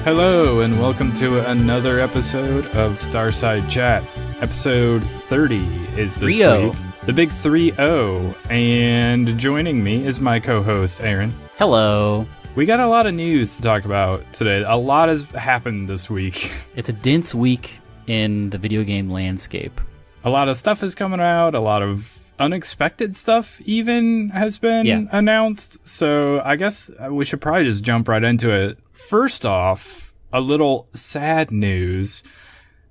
Hello, and welcome to another episode of Starside Chat. Episode 30 is this 3-0. week. The big 3-0. And joining me is my co-host, Aaron. Hello. We got a lot of news to talk about today. A lot has happened this week. It's a dense week in the video game landscape. A lot of stuff is coming out. A lot of unexpected stuff even has been announced. So I guess we should probably just jump right into it. First off, a little sad news.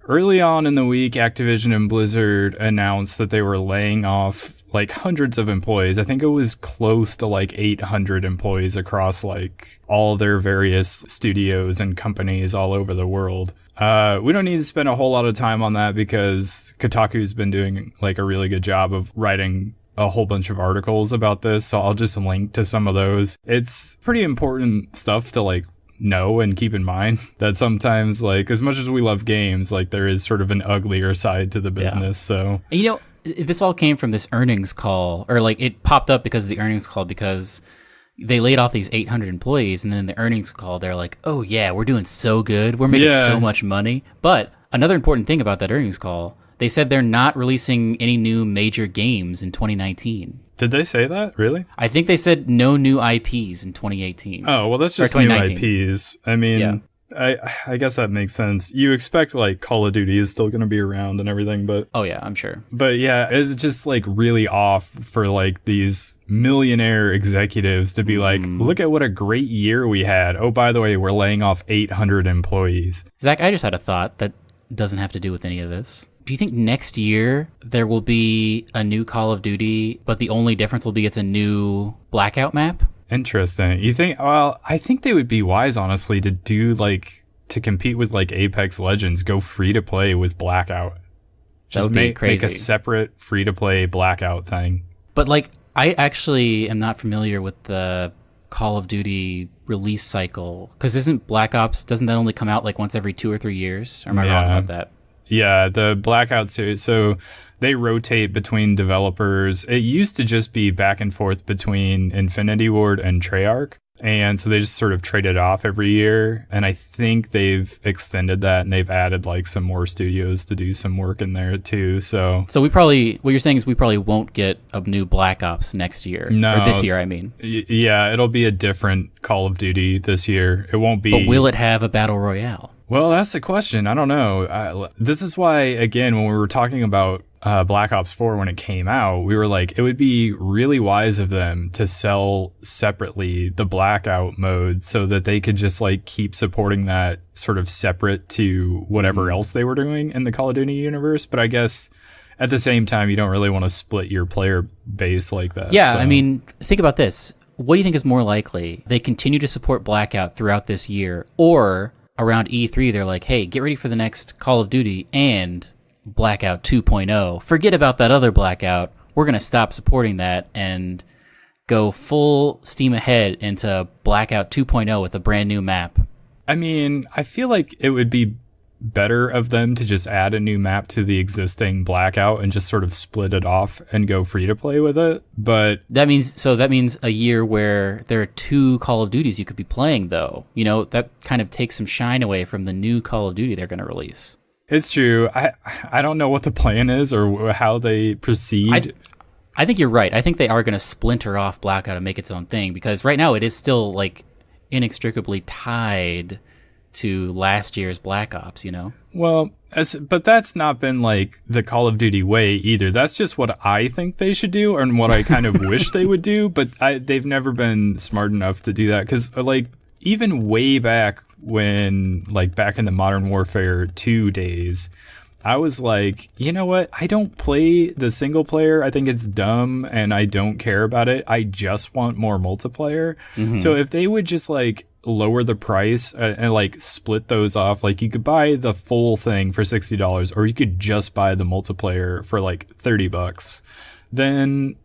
Early on in the week, Activision and Blizzard announced that they were laying off like hundreds of employees. I think it was close to like 800 employees across like all their various studios and companies all over the world. We don't need to spend a whole lot of time on that because Kotaku's been doing like a really good job of writing a whole bunch of articles about this. So I'll just link to some of those. It's pretty important stuff to like know and keep in mind that sometimes, like, as much as we love games, like there is sort of an uglier side to the business. So, and, you know, this all came from this earnings call, or like it popped up because of the earnings call, because they laid off these 800 employees, and then the earnings call, they're like, oh yeah, we're doing so good, we're making so much money. But another important thing about that earnings call, they said they're not releasing any new major games in 2019. Did they say that? Really? I think they said no new IPs in 2018. Oh, well, that's just new IPs. I mean, I guess that makes sense. You expect, like, Call of Duty is still going to be around and everything, but... Oh, yeah, I'm sure. But, yeah, it's just, like, really off for, like, these millionaire executives to be like, look at what a great year we had. Oh, by the way, we're laying off 800 employees. Zach, I just had a thought that doesn't have to do with any of this. Do you think next year there will be a new Call of Duty, but the only difference will be it's a new Blackout map? Interesting. You think, well, I think they would be wise, honestly, to do, like, to compete with, like, Apex Legends, go free-to-play with Blackout. That would be crazy. Make a separate free-to-play Blackout thing. But, like, I actually am not familiar with the Call of Duty release cycle, because doesn't that only come out, like, once every 2 or 3 years? Or am I wrong about that? Yeah, the Blackout series, so they rotate between developers. It used to just be back and forth between Infinity Ward and Treyarch, and so they just sort of traded off every year, and I think they've extended that, and they've added like some more studios to do some work in there too, so what you're saying is we probably won't get a new Black Ops next year. No. Or this year, I mean. Yeah, it'll be a different Call of Duty this year. It won't be... But will it have a Battle Royale? Well, that's the question. I don't know. This is why, again, when we were talking about Black Ops 4 when it came out, we were like, it would be really wise of them to sell separately the Blackout mode so that they could just like keep supporting that sort of separate to whatever else they were doing in the Call of Duty universe. But I guess at the same time, you don't really want to split your player base like that. Yeah, so. I mean, think about this. What do you think is more likely? They continue to support Blackout throughout this year, or around E3, they're like, hey, get ready for the next Call of Duty and Blackout 2.0. Forget about that other Blackout. We're going to stop supporting that and go full steam ahead into Blackout 2.0 with a brand new map. I mean, I feel like it would be better of them to just add a new map to the existing Blackout and just sort of split it off and go free to play with it. But that means a year where there are 2 Call of Duties you could be playing, though. You know, that kind of takes some shine away from the new Call of Duty they're going to release. It's true. I don't know what the plan is or how they proceed. I think you're right. I think they are going to splinter off Blackout and make its own thing, because right now it is still like inextricably tied to last year's Black Ops, you know? Well, but that's not been like the Call of Duty way either. That's just what I think they should do and what I kind of wish they would do, but they've never been smart enough to do that, because like even way back when, like back in the Modern Warfare 2 days, I was like, you know what? I don't play the single player. I think it's dumb and I don't care about it. I just want more multiplayer. Mm-hmm. So if they would just like lower the price and like split those off, like you could buy the full thing for $60 or you could just buy the multiplayer for like $30, then,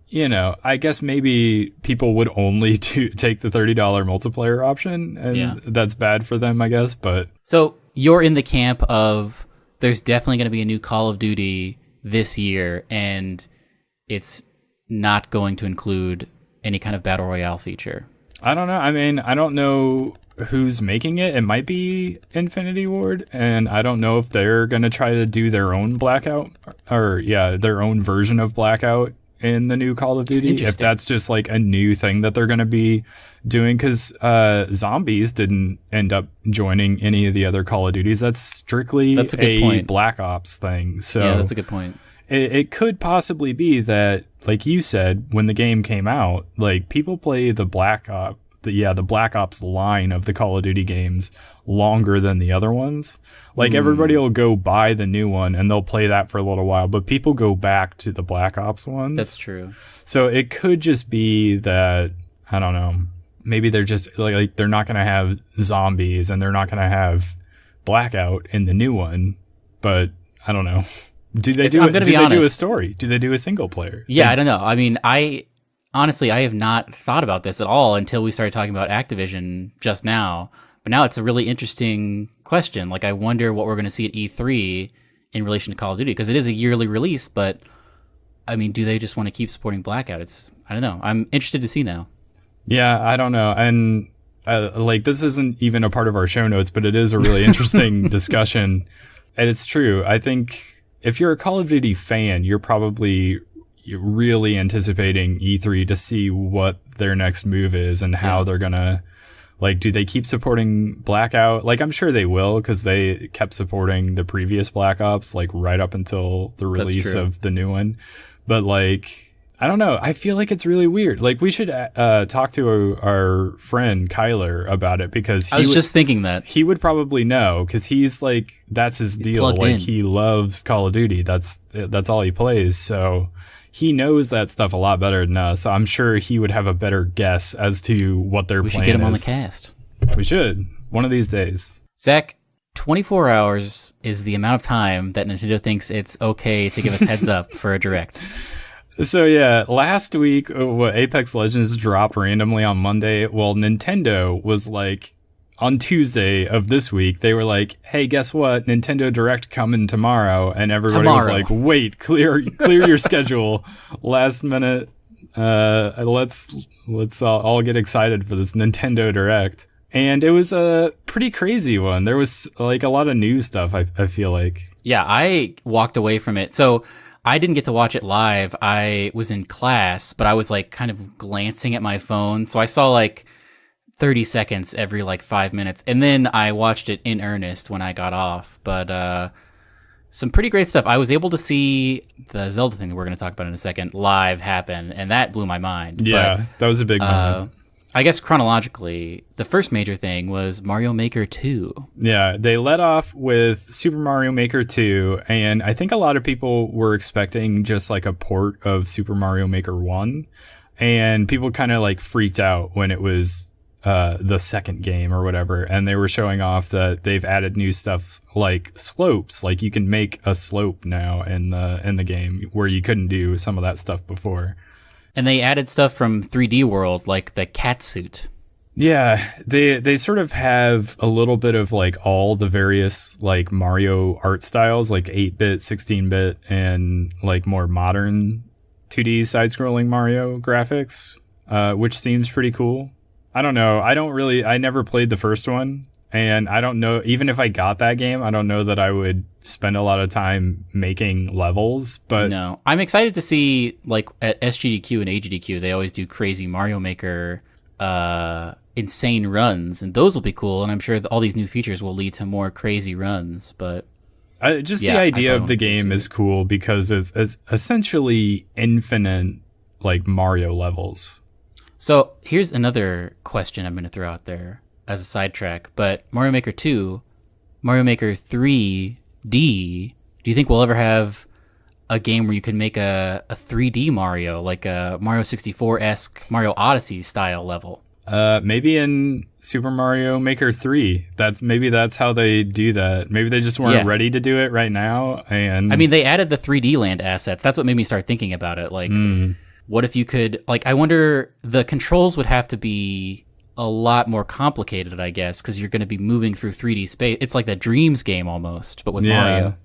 you know, I guess maybe people would only take the $30 multiplayer option, and that's bad for them, I guess. But so you're in the camp of there's definitely going to be a new Call of Duty this year, and it's not going to include any kind of battle royale feature. I don't know. I mean, I don't know who's making it. It might be Infinity Ward, and I don't know if they're going to try to do their own Blackout, or their own version of Blackout in the new Call of Duty. If that's just like a new thing that they're going to be doing, because Zombies didn't end up joining any of the other Call of Duties. That's strictly a Black Ops thing. So yeah, that's a good point. It could possibly be that, like you said, when the game came out, like people play the Black Ops line of the Call of Duty games longer than the other ones. Like everybody will go buy the new one and they'll play that for a little while, but people go back to the Black Ops ones. That's true. So it could just be that, I don't know, maybe they're just like they're not going to have Zombies and they're not going to have Blackout in the new one, but I don't know. Do they do a story? Do they do a single player? Yeah, I don't know. I mean, honestly, I have not thought about this at all until we started talking about Activision just now. But now it's a really interesting question. Like, I wonder what we're going to see at E3 in relation to Call of Duty, because it is a yearly release, but I mean, do they just want to keep supporting Blackout? I don't know. I'm interested to see now. Yeah, I don't know. And like, this isn't even a part of our show notes, but it is a really interesting discussion. And it's true. I think if you're a Call of Duty fan, you're probably really anticipating E3 to see what their next move is and how they're going to, like, do they keep supporting Blackout? Like, I'm sure they will, because they kept supporting the previous Black Ops, like, right up until the release of the new one. But, like, I don't know. I feel like it's really weird. Like, we should talk to our friend Kyler about it, because I was just thinking that he would probably know, because he's like, that's his deal. Like, he loves Call of Duty. That's all he plays. So he knows that stuff a lot better than us. So I'm sure he would have a better guess as to what their plan is. We should get him on the cast. We should, one of these days. Zach, 24 hours is the amount of time that Nintendo thinks it's okay to give us heads up for a direct. So yeah, last week, Apex Legends dropped randomly on Monday. Well, Nintendo was like, on Tuesday of this week, they were like, hey, guess what? Nintendo Direct coming tomorrow. And everybody was like, wait, clear your schedule. Last minute, let's all get excited for this Nintendo Direct. And it was a pretty crazy one. There was like a lot of new stuff, I feel like. Yeah, I walked away from it. So I didn't get to watch it live. I was in class, but I was like kind of glancing at my phone. So I saw like 30 seconds every like 5 minutes. And then I watched it in earnest when I got off. But some pretty great stuff. I was able to see the Zelda thing that we're going to talk about in a second live happen. And that blew my mind. Yeah, that was a big moment. I guess chronologically, the first major thing was Mario Maker 2. Yeah, they led off with Super Mario Maker 2, and I think a lot of people were expecting just like a port of Super Mario Maker 1, and people kind of like freaked out when it was the second game or whatever, and they were showing off that they've added new stuff like slopes, like you can make a slope now in the game where you couldn't do some of that stuff before. And they added stuff from 3D World, like the cat suit. Yeah, they sort of have a little bit of like all the various like Mario art styles, like 8-bit, 16-bit, and like more modern 2D side-scrolling Mario graphics, which seems pretty cool. I don't know. I never played the first one, and I don't know, even if I got that game, I don't know that I would spend a lot of time making levels, but no, I'm excited to see, like at SGDQ and AGDQ, they always do crazy Mario Maker insane runs, and those will be cool, and I'm sure all these new features will lead to more crazy runs. But the idea of the game is cool, because it's essentially infinite like Mario levels. So here's another question I'm going to throw out there as a sidetrack, but Mario Maker 2, Mario Maker 3D, do you think we'll ever have a game where you can make a 3D Mario, like a Mario 64-esque Mario Odyssey style level? Maybe in Super Mario Maker 3. That's how they do that. Maybe they just weren't ready to do it right now. And I mean, they added the 3D land assets. That's what made me start thinking about it. Like, what if you could, like, I wonder, the controls would have to be a lot more complicated, I guess, because you're going to be moving through 3D space. It's like the Dreams game almost, but with Mario.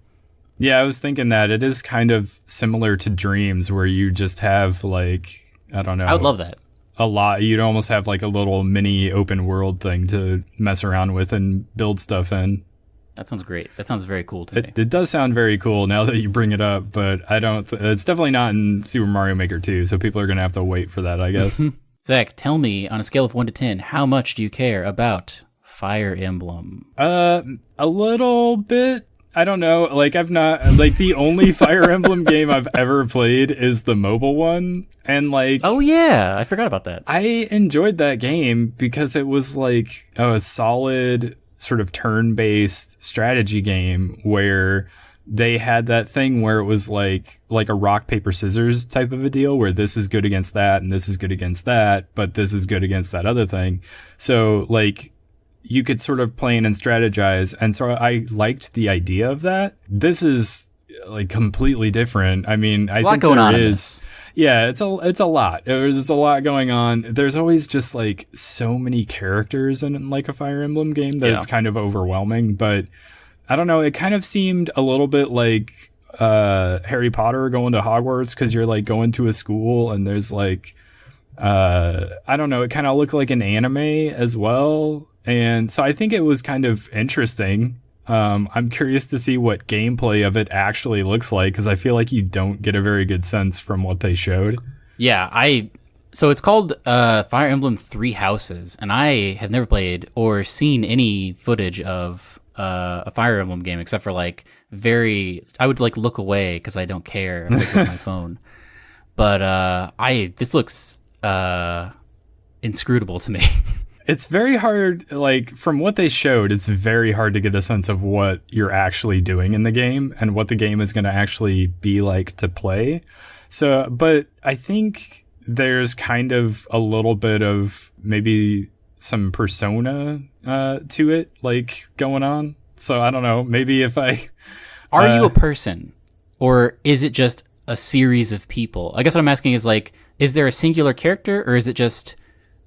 Yeah, I was thinking that it is kind of similar to Dreams, where you just have like, I don't know. I would love that. a lot. You'd almost have like a little mini open world thing to mess around with and build stuff in. That sounds great. That sounds very cool to me. It does sound very cool now that you bring it up, but I don't. It's definitely not in Super Mario Maker 2, so people are going to have to wait for that, I guess. Zach, tell me, on a scale of 1 to 10, how much do you care about Fire Emblem? A little bit. I don't know. Like, I've not, like, the only Fire Emblem game I've ever played is the mobile one. And, like, oh, yeah. I forgot about that. I enjoyed that game because it was, like, a solid sort of turn-based strategy game where they had that thing where it was like a rock, paper, scissors type of a deal where this is good against that and this is good against that, but this is good against that other thing. So, like, you could sort of plan and strategize. And so I liked the idea of that. This is like completely different. I mean, I think there is, yeah, it's a lot. There's a lot going on. There's always just like so many characters in like a Fire Emblem game that it's kind of overwhelming, but I don't know. It kind of seemed a little bit like, Harry Potter going to Hogwarts. 'Cause you're like going to a school and there's like, I don't know. It kind of looked like an anime as well. And so I think it was kind of interesting. I'm curious to see what gameplay of it actually looks like, because I feel like you don't get a very good sense from what they showed. Yeah, so it's called Fire Emblem Three Houses, and I have never played or seen any footage of a Fire Emblem game except for like I would like look away because I don't care with my phone. But this looks inscrutable to me. It's very hard, like, from what they showed, it's very hard to get a sense of what you're actually doing in the game and what the game is going to actually be like to play. So, but I think there's kind of a little bit of maybe some persona to it, like, going on. So I don't know, maybe if I... Are you a person? Or is it just a series of people? I guess what I'm asking is, like, is there a singular character, or is it just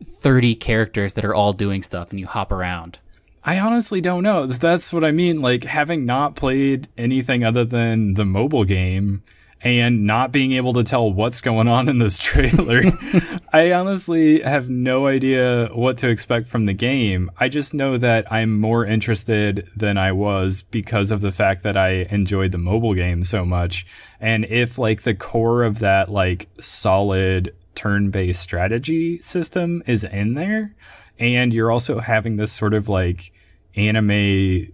30 characters that are all doing stuff and you hop around? I honestly don't know. That's what I mean. Like, having not played anything other than the mobile game and not being able to tell what's going on in this trailer, I honestly have no idea what to expect from the game. I just know that I'm more interested than I was because of the fact that I enjoyed the mobile game so much. And if, like, the core of that, like, solid turn-based strategy system is in there, and you're also having this sort of like anime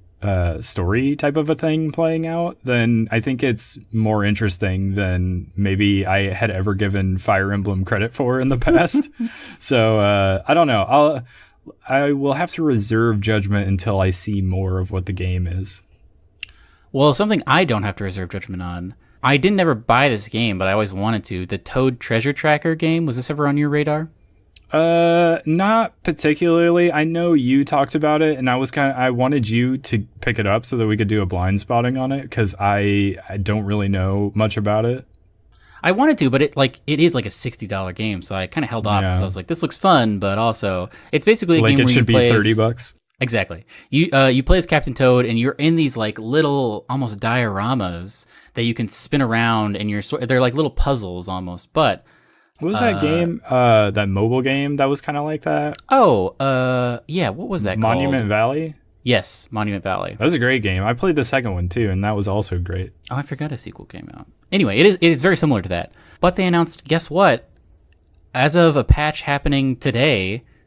story type of a thing playing out, then I think it's more interesting than maybe I had ever given Fire Emblem credit for in the past. So I don't know. I will have to reserve judgment until I see more of what the game is. Well, something I don't have to reserve judgment on. I didn't ever buy this game, but I always wanted to. The Toad Treasure Tracker game, was this ever on your radar? Not particularly. I know you talked about it, and I wanted you to pick it up so that we could do a blind spotting on it, because I don't really know much about it. I wanted to, but it is like a $60 game, so I kind of held off. Yeah. So I was like, this looks fun, but also it's basically a game where you play. It should be $30. Exactly. You play as Captain Toad, and you're in these like little almost dioramas that you can spin around, and they're like little puzzles almost. But what was that game? That mobile game that was kind of like that? Oh, yeah. What was that called? Monument Valley? Yes, Monument Valley. That was a great game. I played the second one too, and that was also great. Oh, I forgot a sequel came out. Anyway, it is very similar to that. But they announced, guess what? As of a patch happening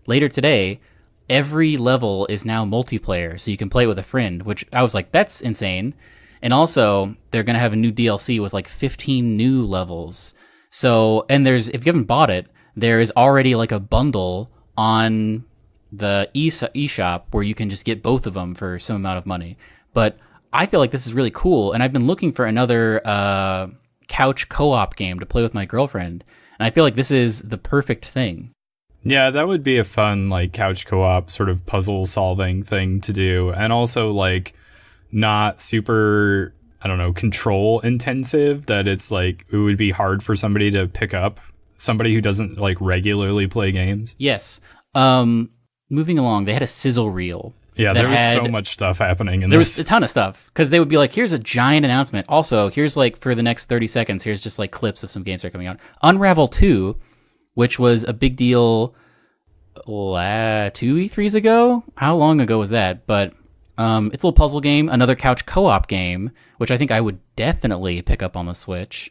later today, every level is now multiplayer, so you can play with a friend, which I was like, that's insane. And also, they're going to have a new DLC with like 15 new levels. So, and if you haven't bought it, there is already like a bundle on the eShop where you can just get both of them for some amount of money. But I feel like this is really cool, and I've been looking for another couch co-op game to play with my girlfriend, and I feel like this is the perfect thing. Yeah, that would be a fun, like, couch co-op sort of puzzle-solving thing to do. And also, like, not super, I don't know, control-intensive, that it's, like, it would be hard for somebody to pick up, somebody who doesn't, like, regularly play games. Yes. Moving along, they had a sizzle reel. Yeah, there was so much stuff happening in this. There was a ton of stuff, because they would be like, here's a giant announcement. Also, here's, like, for the next 30 seconds, here's just, like, clips of some games that are coming out. Unravel 2... which was a big deal 2 E3s ago. How long ago was that? But it's a little puzzle game, another couch co-op game, which I think I would definitely pick up on the Switch.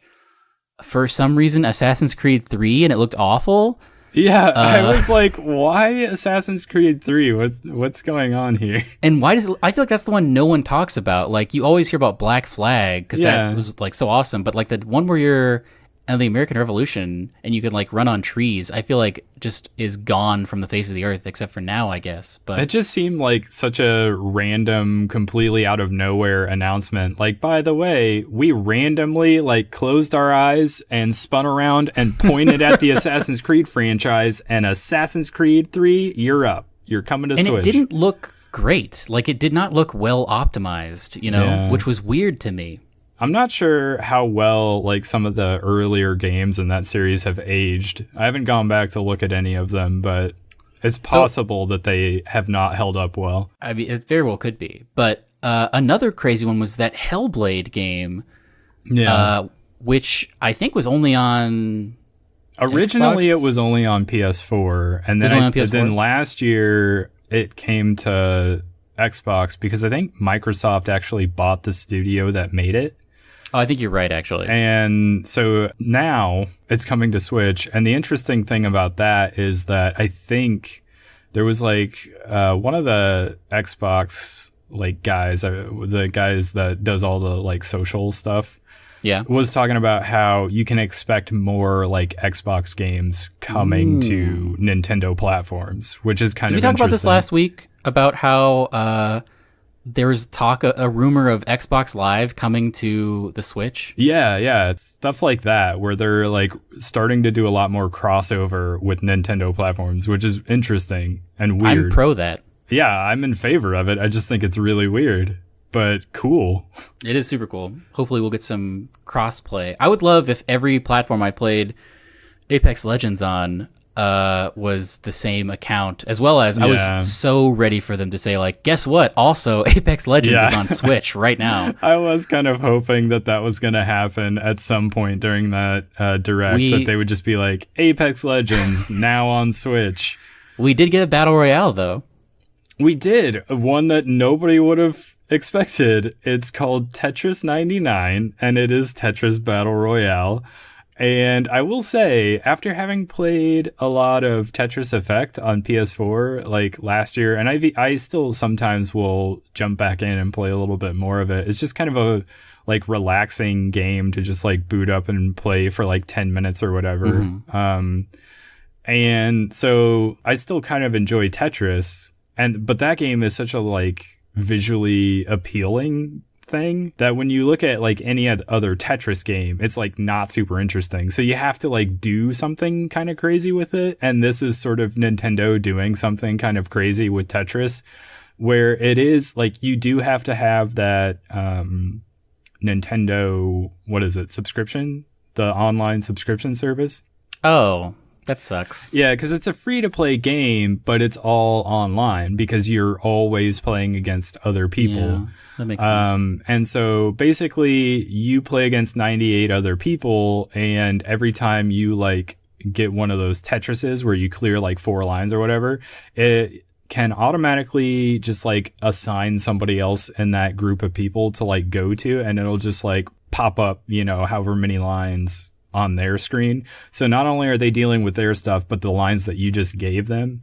For some reason, Assassin's Creed 3, and it looked awful. Yeah, I was like, why Assassin's Creed 3? What's going on here? And why does I feel like that's the one no one talks about. Like, you always hear about Black Flag, because that was, like, so awesome. But, like, the one where you're in the American Revolution and you can, like, run on trees, I feel like just is gone from the face of the earth, except for now, I guess. But it just seemed like such a random, completely out of nowhere announcement. Like, by the way, we randomly, like, closed our eyes and spun around and pointed at the Assassin's Creed franchise, and Assassin's Creed 3, you're up. You're coming to Switch. And it didn't look great. Like, it did not look well optimized, which was weird to me. I'm not sure how well, like, some of the earlier games in that series have aged. I haven't gone back to look at any of them, but it's possible that they have not held up well. I mean, it very well could be. But another crazy one was that Hellblade game, which I think was only on Originally, Xbox? it was only on PS4, and then last year it came to Xbox because I think Microsoft actually bought the studio that made it. Oh, I think you're right, actually. And so now it's coming to Switch. And the interesting thing about that is that I think there was like one of the Xbox like guys, the guys that does all the like social stuff, was talking about how you can expect more like Xbox games coming to Nintendo platforms, which is kind of interesting. Did we talk about this last week about how there was a rumor of Xbox Live coming to the Switch? Yeah, it's stuff like that where they're like starting to do a lot more crossover with Nintendo platforms, which is interesting and weird. I'm pro that. Yeah, I'm in favor of it. I just think it's really weird, but cool. It is super cool. Hopefully we'll get some cross-play. I would love if every platform I played Apex Legends on was the same account, as well as I was so ready for them to say, like, guess what? Also, Apex Legends is on Switch right now. I was kind of hoping that was going to happen at some point during that direct, that they would just be like, Apex Legends now on Switch. We did get a Battle Royale, though. We did. One that nobody would have expected. It's called Tetris 99, and it is Tetris Battle Royale. And I will say, after having played a lot of Tetris Effect on PS4 like last year, and I still sometimes will jump back in and play a little bit more of it. It's just kind of a like relaxing game to just like boot up and play for like 10 minutes or whatever. Mm-hmm. And so I still kind of enjoy Tetris, but that game is such a like visually appealing thing that when you look at like any other Tetris game, it's like not super interesting. So you have to like do something kind of crazy with it. And this is sort of Nintendo doing something kind of crazy with Tetris, where it is like you do have to have that Nintendo, what is it, subscription? The online subscription service. Oh, that sucks. Yeah, because it's a free-to-play game, but it's all online because you're always playing against other people. Yeah, that makes sense. And so basically, you play against 98 other people, and every time you like get one of those Tetrises where you clear like 4 lines or whatever, it can automatically just like assign somebody else in that group of people to like go to, and it'll just like pop up, however many lines on their screen. So not only are they dealing with their stuff, but the lines that you just gave them.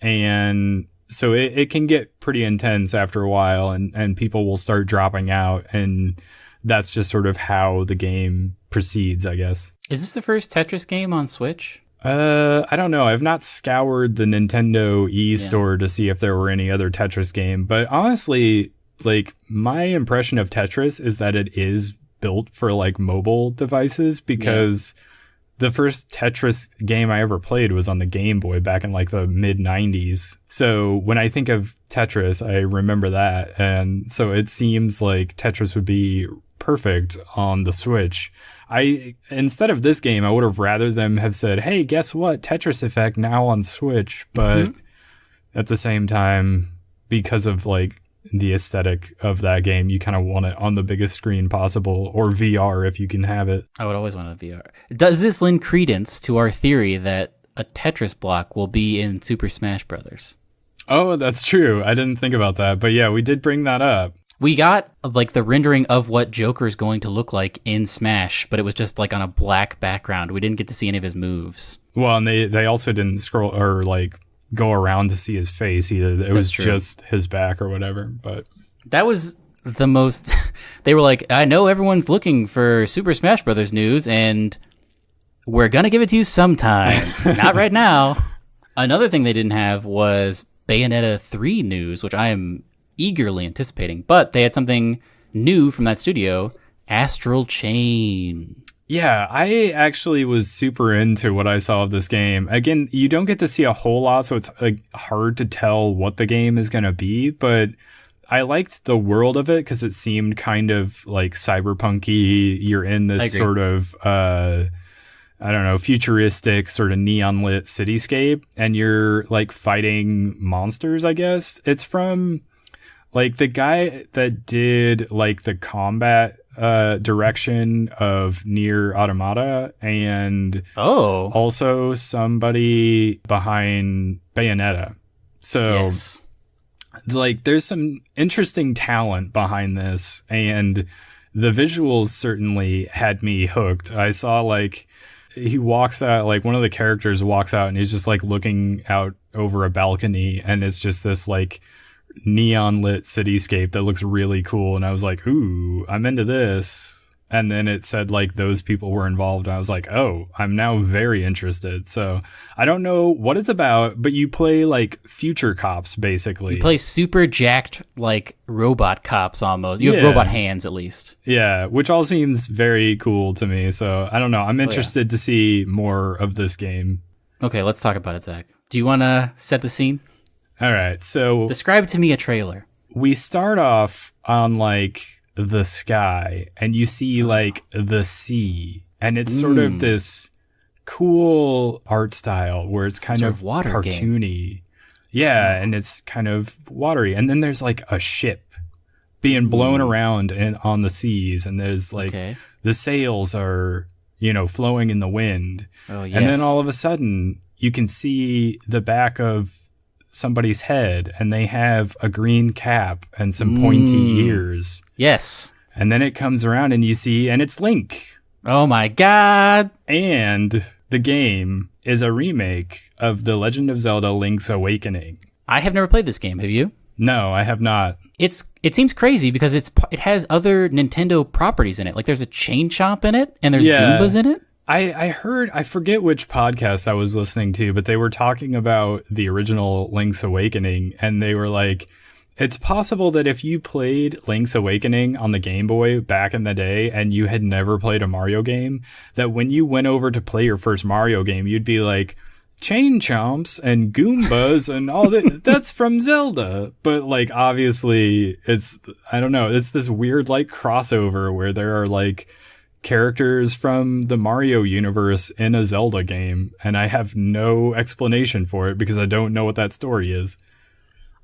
And so it can get pretty intense after a while, and people will start dropping out. And that's just sort of how the game proceeds, I guess. Is this the first Tetris game on Switch? I don't know. I've not scoured the Nintendo eStore to see if there were any other Tetris game. But honestly, like my impression of Tetris is that it is built for like mobile devices, because the first Tetris game I ever played was on the Game Boy back in like the mid 90s. So when I think of Tetris, I remember that. And so it seems like Tetris would be perfect on the Switch. Instead of this game, I would have rather them have said, hey, guess what? Tetris Effect now on Switch. But at the same time, because of like the aesthetic of that game, you kind of want it on the biggest screen possible, or VR if you can have it. I would always want a VR. Does this lend credence to our theory that a Tetris block will be in Super Smash Brothers. Oh, that's true. I didn't think about that. But yeah, we did bring that up. We got like the rendering of what Joker is going to look like in Smash, but it was just like on a black background. We didn't get to see any of his moves. Well, and they also didn't scroll or like go around to see his face either. It was just his back or whatever. But that was the most. They were like, I know everyone's looking for Super Smash Brothers news, and we're gonna give it to you sometime. Not right now. Another thing they didn't have was Bayonetta 3 news, which I am eagerly anticipating, but they had something new from that studio, Astral Chain. Yeah, I actually was super into what I saw of this game. Again, you don't get to see a whole lot, so it's hard to tell what the game is going to be, but I liked the world of it because it seemed kind of like cyberpunky. You're in this sort of I don't know, futuristic sort of neon lit cityscape, and you're like fighting monsters, I guess. It's from like the guy that did like the combat direction of Nier Automata, and also somebody behind Bayonetta. So like there's some interesting talent behind this, and the visuals certainly had me hooked. I saw like he walks out, like one of the characters walks out and he's just like looking out over a balcony, and it's just this like neon lit cityscape that looks really cool. And I was like, ooh, I'm into this. And then it said like those people were involved. And I was like, oh, I'm now very interested. So I don't know what it's about, but you play like future cops, basically. You play super jacked like robot cops almost. You have robot hands at least. Yeah, which all seems very cool to me. So I don't know. I'm interested to see more of this game. Okay, let's talk about it, Zach. Do you want to set the scene? All right, so describe to me a trailer. We start off on like the sky, and you see like the sea, and it's sort of this cool art style where it's kind of water cartoony. Game. Yeah, and it's kind of watery. And then there's like a ship being blown around on the seas, and there's like the sails are, you know, flowing in the wind. Oh, yes. And then all of a sudden you can see the back of somebody's head, and they have a green cap and some pointy ears. Yes. And then it comes around and you see, and it's Link. Oh my God. And the game is a remake of The Legend of Zelda Link's Awakening. I have never played this game. Have you? No, I have not. It seems crazy because it has other Nintendo properties in it. Like there's a chain chomp in it, and there's Goombas in it. I heard, I forget which podcast I was listening to, but they were talking about the original Link's Awakening, and they were like, it's possible that if you played Link's Awakening on the Game Boy back in the day and you had never played a Mario game, that when you went over to play your first Mario game, you'd be like, chain chomps and Goombas and all that, that's from Zelda. But like, obviously, it's, I don't know, it's this weird like crossover where there are like characters from the Mario universe in a Zelda game, and I have no explanation for it because I don't know what that story is.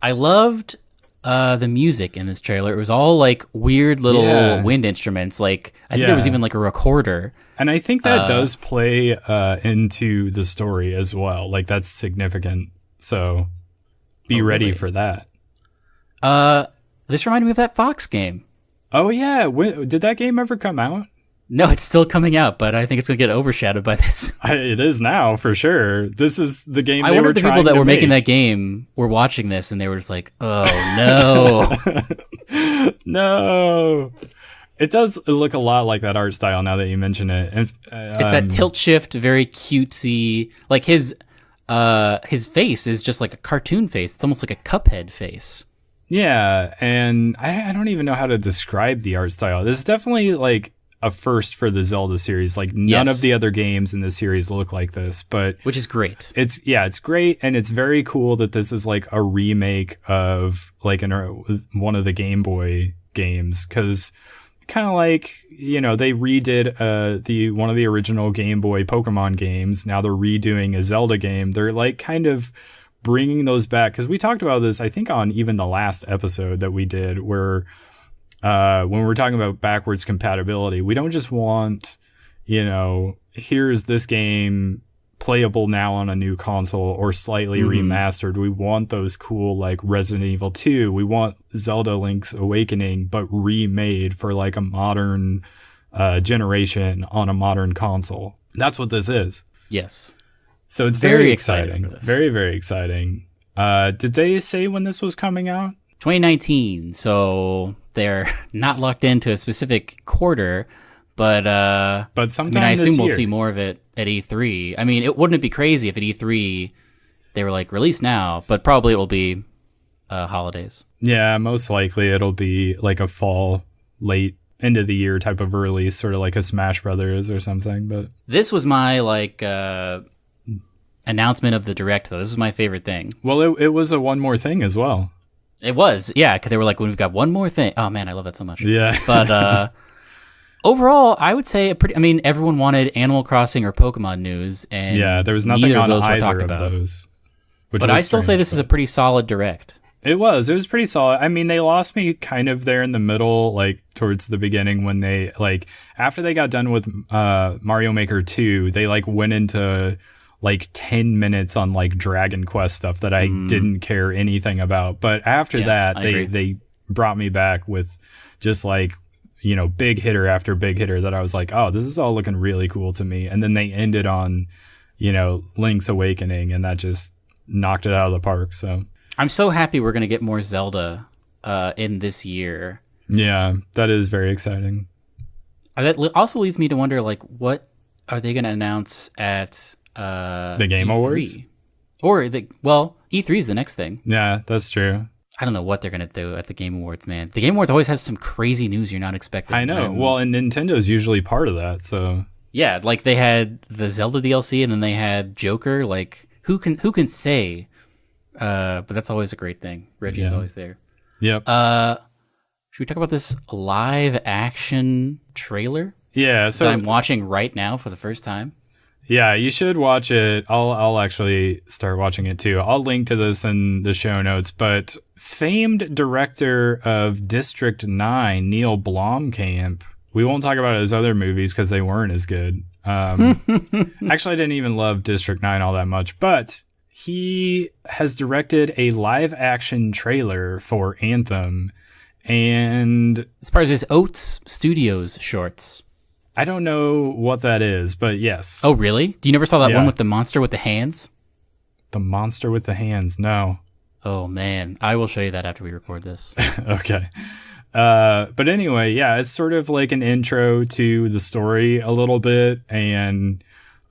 I loved the music in this trailer. It was all like weird little wind instruments. Like I think there was even like a recorder. And I think that does play into the story as well. Like that's significant. So be ready for that. This reminded me of that Fox game. Oh yeah. Did that game ever come out? No, it's still coming out, but I think it's going to get overshadowed by this. It is now, for sure. This is the game I they wonder were if the trying people that to were make. making that game were watching this, and they were just like, oh, no. No. It does look a lot like that art style now that you mention it. And, it's that tilt shift, very cutesy. Like his face is just like a cartoon face. It's almost like a Cuphead face. Yeah, and I don't even know how to describe the art style. This is definitely like a first for the Zelda series. Like none of the other games in the series look like this, but which is great. It's great, and it's very cool that this is like a remake of like one of the Game Boy games, because kind of like, you know, they redid one of the original Game Boy Pokemon games. Now they're redoing a Zelda game. They're like kind of bringing those back, because we talked about this I think on even the last episode that we did, where when we're talking about backwards compatibility, we don't just want, you know, here's this game playable now on a new console or slightly remastered. We want those cool like Resident Evil 2. We want Zelda Link's Awakening, but remade for like a modern generation on a modern console. That's what this is. Yes. So it's very exciting. Very, very exciting. Did they say when this was coming out? 2019. So they're not locked into a specific quarter, but sometime I assume we'll see more of it at E3. I mean, wouldn't it be crazy if at E3 they were like, release now, but probably it'll be holidays. Yeah, most likely it'll be like a fall, late end of the year type of release, sort of like a Smash Brothers or something. But this was my like announcement of the Direct, though. This was my favorite thing. Well, it was a one more thing as well. It was, yeah, because they were like, we've got one more thing. Oh man, I love that so much. Yeah. But overall, I would say everyone wanted Animal Crossing or Pokemon news, and yeah, there was nothing on either of those. But I still say this is a pretty solid Direct. It was pretty solid. I mean, they lost me kind of there in the middle, like towards the beginning when they like after they got done with Mario Maker 2, they like went into like 10 minutes on like Dragon Quest stuff that I didn't care anything about. But after that, they brought me back with just like, you know, big hitter after big hitter that I was like, oh, this is all looking really cool to me. And then they ended on, you know, Link's Awakening, and that just knocked it out of the park. So I'm so happy we're going to get more Zelda in this year. Yeah, that is very exciting. That also leads me to wonder, like, what are they going to announce at the Game E3? Awards? Or, E3 is the next thing. Yeah, that's true. I don't know what they're going to do at the Game Awards, man. The Game Awards always has some crazy news you're not expecting. I know. Well, and Nintendo's usually part of that, so... Yeah, like they had the Zelda DLC, and then they had Joker. Like, who can say... but that's always a great thing. Reggie's always there. Yep. Should we talk about this live action trailer? Yeah, so that I'm watching right now for the first time. Yeah, you should watch it. I'll actually start watching it too. I'll link to this in the show notes, but famed director of District 9, Neill Blomkamp. We won't talk about his other movies because they weren't as good. Actually, I didn't even love District 9 all that much, but he has directed a live-action trailer for Anthem, and... It's part of his Oats Studios shorts. I don't know what that is, but yes. Oh, really? You never saw that one with the monster with the hands? The monster with the hands, no. Oh, man. I will show you that after we record this. Okay. But anyway, yeah, it's sort of like an intro to the story a little bit, and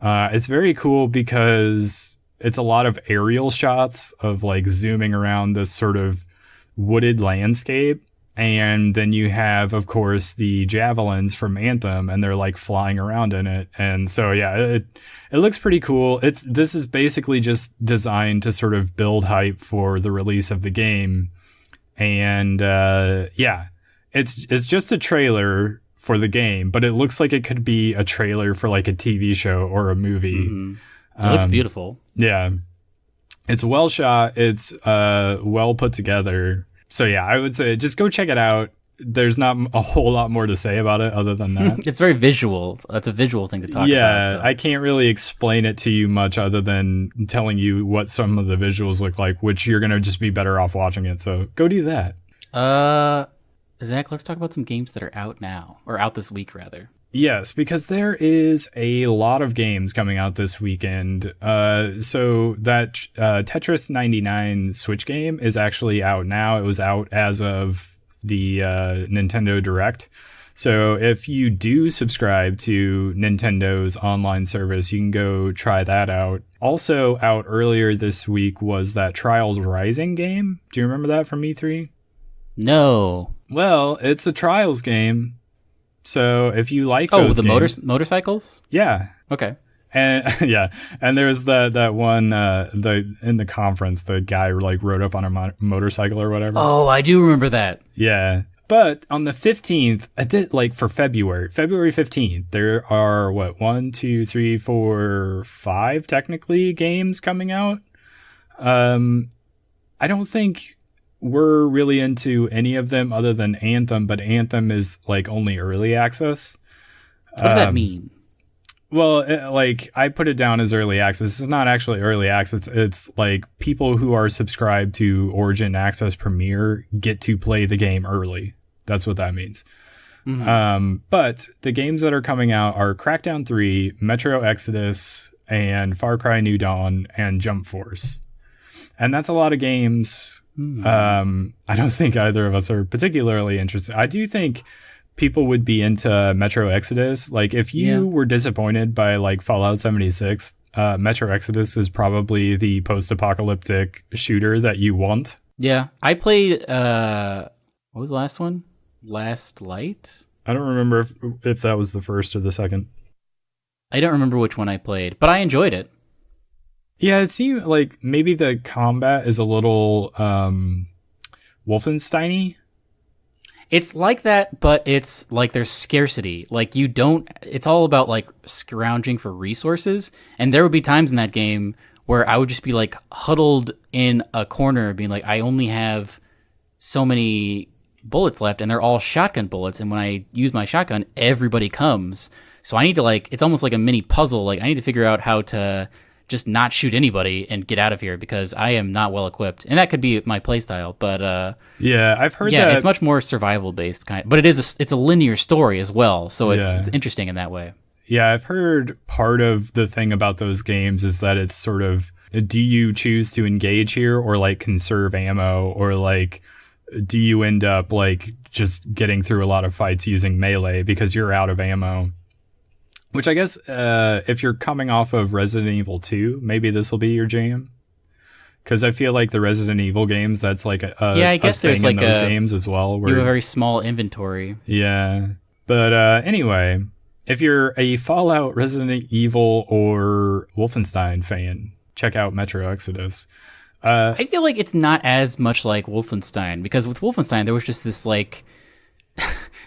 it's very cool because... It's a lot of aerial shots of like zooming around this sort of wooded landscape. And then you have, of course, the javelins from Anthem, and they're like flying around in it. And so, yeah, it looks pretty cool. This is basically just designed to sort of build hype for the release of the game. And yeah, it's just a trailer for the game, but it looks like it could be a trailer for like a TV show or a movie. Mm-hmm. It looks beautiful. Yeah. It's well shot. It's well put together. So yeah, I would say just go check it out. There's not a whole lot more to say about it other than that. It's very visual. That's a visual thing to talk about. Yeah, I can't really explain it to you much other than telling you what some of the visuals look like, which you're going to just be better off watching it. So go do that. Zach, let's talk about some games that are out now, or out this week rather. Yes, because there is a lot of games coming out this weekend. So that Tetris 99 Switch game is actually out now. It was out as of the Nintendo Direct. So if you do subscribe to Nintendo's online service, you can go try that out. Also out earlier this week was that Trials Rising game. Do you remember that from E3? No. Well, it's a Trials game. So if you like those games, motorcycles? Yeah. Okay. And yeah, and there's that one in the conference, the guy like rode up on a motorcycle or whatever. Oh, I do remember that. Yeah. But on the 15th, I did like for February 15th, there are 1, 2, 3, 4, 5 technically games coming out. I don't think we're really into any of them other than Anthem, but Anthem is like only early access. What does that mean? Well, like I put it down as early access. It's not actually early access. It's like people who are subscribed to Origin Access Premier get to play the game early. That's what that means. Mm-hmm. But the games that are coming out are Crackdown 3, Metro Exodus, and Far Cry New Dawn, and Jump Force. And that's a lot of games. Mm. I don't think either of us are particularly interested. I do think people would be into Metro Exodus. Like if you were disappointed by like Fallout 76, Metro Exodus is probably the post-apocalyptic shooter that you want. Yeah. I played, what was the last one? Last Light? I don't remember if that was the first or the second. I don't remember which one I played, but I enjoyed it. Yeah, it seemed like maybe the combat is a little Wolfenstein-y. It's like that, but it's like there's scarcity. Like it's all about like scrounging for resources. And there would be times in that game where I would just be like huddled in a corner being like, I only have so many bullets left and they're all shotgun bullets. And when I use my shotgun, everybody comes. So I need to like, it's almost like a mini puzzle. Like I need to figure out how to just not shoot anybody and get out of here because I am not well equipped. And that could be my playstyle, but yeah, I've heard that it's much more survival based but it's a linear story as well, so it's interesting in that way. Yeah, I've heard part of the thing about those games is that it's sort of, do you choose to engage here or like conserve ammo, or like do you end up like just getting through a lot of fights using melee because you're out of ammo? Which I guess if you're coming off of Resident Evil 2, maybe this will be your jam. Because I feel like the Resident Evil games, that's like I guess there's like those games as well. Where you have a very small inventory. Yeah. But anyway, if you're a Fallout, Resident Evil, or Wolfenstein fan, check out Metro Exodus. I feel like it's not as much like Wolfenstein, because with Wolfenstein, there was just this like...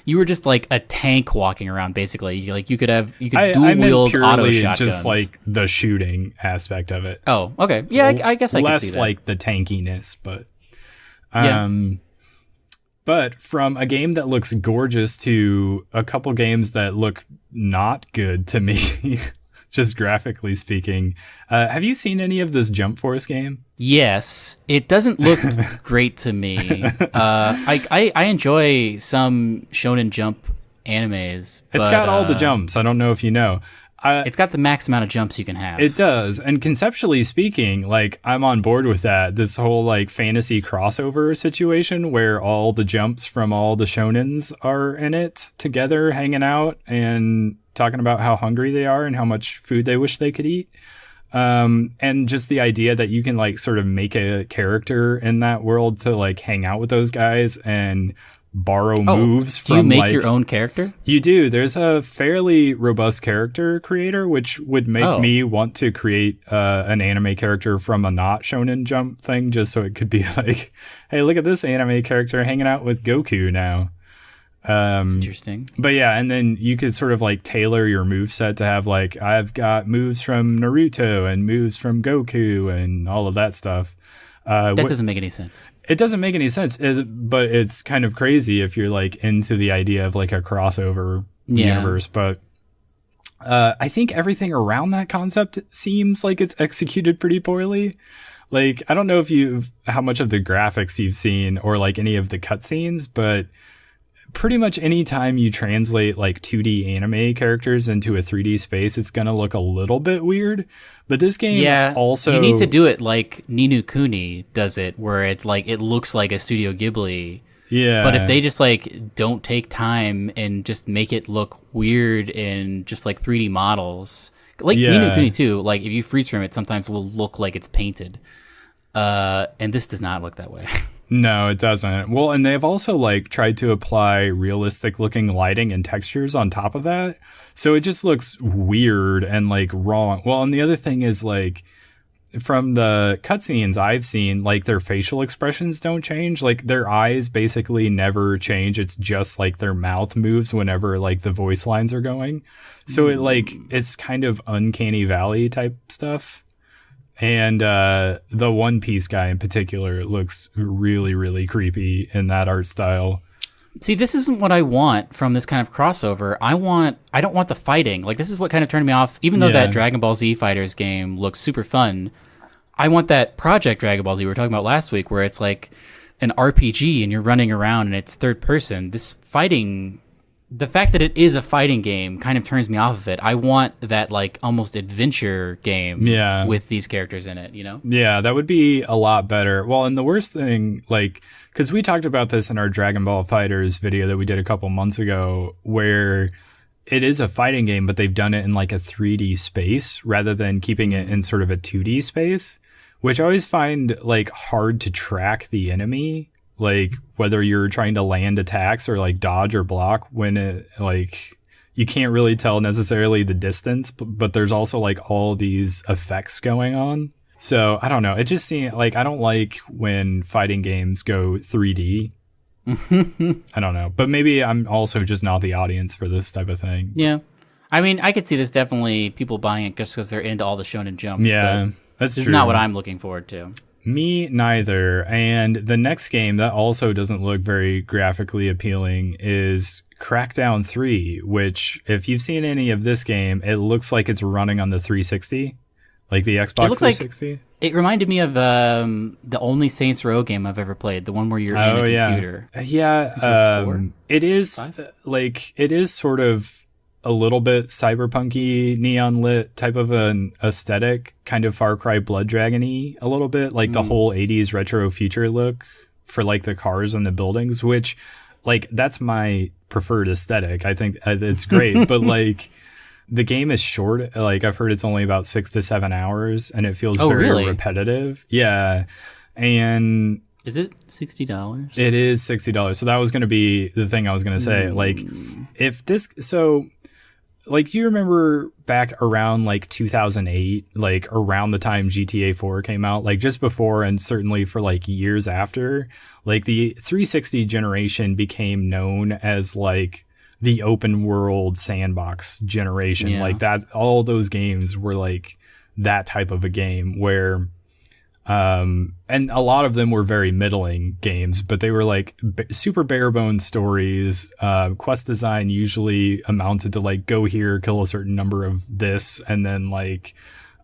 you were just like a tank walking around, basically. You could dual wield auto shotguns. Just like the shooting aspect of it. Oh, okay. Yeah, I guess I could see that. Less like the tankiness, but but from a game that looks gorgeous to a couple games that look not good to me, just graphically speaking. Have you seen any of this Jump Force game? Yes, it doesn't look great to me. I enjoy some Shonen Jump animes. It's got all the jumps. I don't know if you know. It's got the max amount of jumps you can have. It does. And conceptually speaking, like I'm on board with that. This whole like fantasy crossover situation where all the jumps from all the shonens are in it together, hanging out and talking about how hungry they are and how much food they wish they could eat. And just the idea that you can like sort of make a character in that world to like hang out with those guys and borrow moves from. Do you make your own character? You do. There's a fairly robust character creator, which would make me want to create an anime character from a not Shonen Jump thing, just so it could be like, hey, look at this anime character hanging out with Goku now. Interesting. But yeah, and then you could sort of like tailor your moveset to have like, I've got moves from Naruto and moves from Goku and all of that stuff. That doesn't make any sense. It doesn't make any sense, but it's kind of crazy if you're like into the idea of like a crossover universe. But I think everything around that concept seems like it's executed pretty poorly. Like, I don't know how much of the graphics you've seen or like any of the cutscenes, but pretty much any time you translate like 2D anime characters into a 3D space, it's going to look a little bit weird. But this game also... You need to do it like Ni no Kuni does it, where it looks like a Studio Ghibli. Yeah. But if they just like don't take time and just make it look weird in just like 3D models, like Ni no Kuni too, like if you freeze frame it, sometimes it will look like it's painted. And this does not look that way. No, it doesn't. Well, and they've also like tried to apply realistic looking lighting and textures on top of that. So it just looks weird and like wrong. Well, and the other thing is like from the cutscenes I've seen, like their facial expressions don't change. Like their eyes basically never change. It's just like their mouth moves whenever like the voice lines are going. So it's kind of uncanny valley type stuff. And the One Piece guy in particular looks really, really creepy in that art style. See, this isn't what I want from this kind of crossover. I don't want the fighting. Like, this is what kind of turned me off. Even though that Dragon Ball Z Fighters game looks super fun, I want that Project Dragon Ball Z we were talking about last week, where it's like an RPG and you're running around and it's third person. This fighting, the fact that it is a fighting game kind of turns me off of it. I want that, like, almost adventure game with these characters in it, you know? Yeah, that would be a lot better. Well, and the worst thing, like, because we talked about this in our Dragon Ball Fighters video that we did a couple months ago, where it is a fighting game, but they've done it in like a 3D space rather than keeping it in sort of a 2D space, which I always find like hard to track the enemy, like whether you're trying to land attacks or like dodge or block when it, like, you can't really tell necessarily the distance, but there's also like all these effects going on. So I don't know. It just seems like I don't like when fighting games go 3D. I don't know. But maybe I'm also just not the audience for this type of thing. Yeah. I mean, I could see this definitely people buying it just because they're into all the shonen jumps. Yeah, that's true. It's not what I'm looking forward to. Me neither. And the next game that also doesn't look very graphically appealing is Crackdown 3, which if you've seen any of this game, it looks like it's running on the 360. Like the Xbox 360? Like, it reminded me of the only Saints Row game I've ever played, the one where you're in a computer. Yeah, it is like, it is sort of a little bit cyberpunky, neon lit type of an aesthetic, kind of Far Cry Blood Dragon-y a little bit, like the whole 80s retro future look for like the cars and the buildings, which like that's my preferred aesthetic. I think it's great, but like the game is short. Like I've heard it's only about 6 to 7 hours and it feels very repetitive. Yeah. And is it $60? It is $60. So that was going to be the thing I was going to say. Like if this, so like, do you remember back around like 2008, like around the time GTA 4 came out, like just before and certainly for like years after, like the 360 generation became known as like the open world sandbox generation. Yeah. Like that, all those games were like that type of a game where, and a lot of them were very middling games, but they were like super bare bones stories. Quest design usually amounted to like, go here, kill a certain number of this, and then like,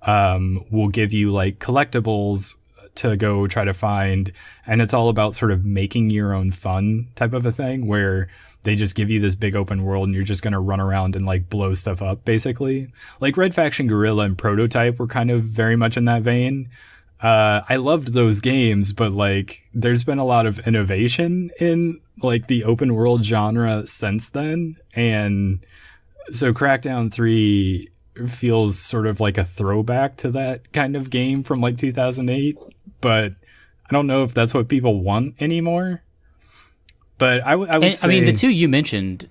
we'll give you like collectibles to go try to find. And it's all about sort of making your own fun type of a thing where they just give you this big open world and you're just going to run around and like blow stuff up basically. Like Red Faction Guerrilla and Prototype were kind of very much in that vein. I loved those games, but like there's been a lot of innovation in like the open world genre since then. And so Crackdown 3 feels sort of like a throwback to that kind of game from like 2008, but I don't know if that's what people want anymore. But I would say, I mean, the two you mentioned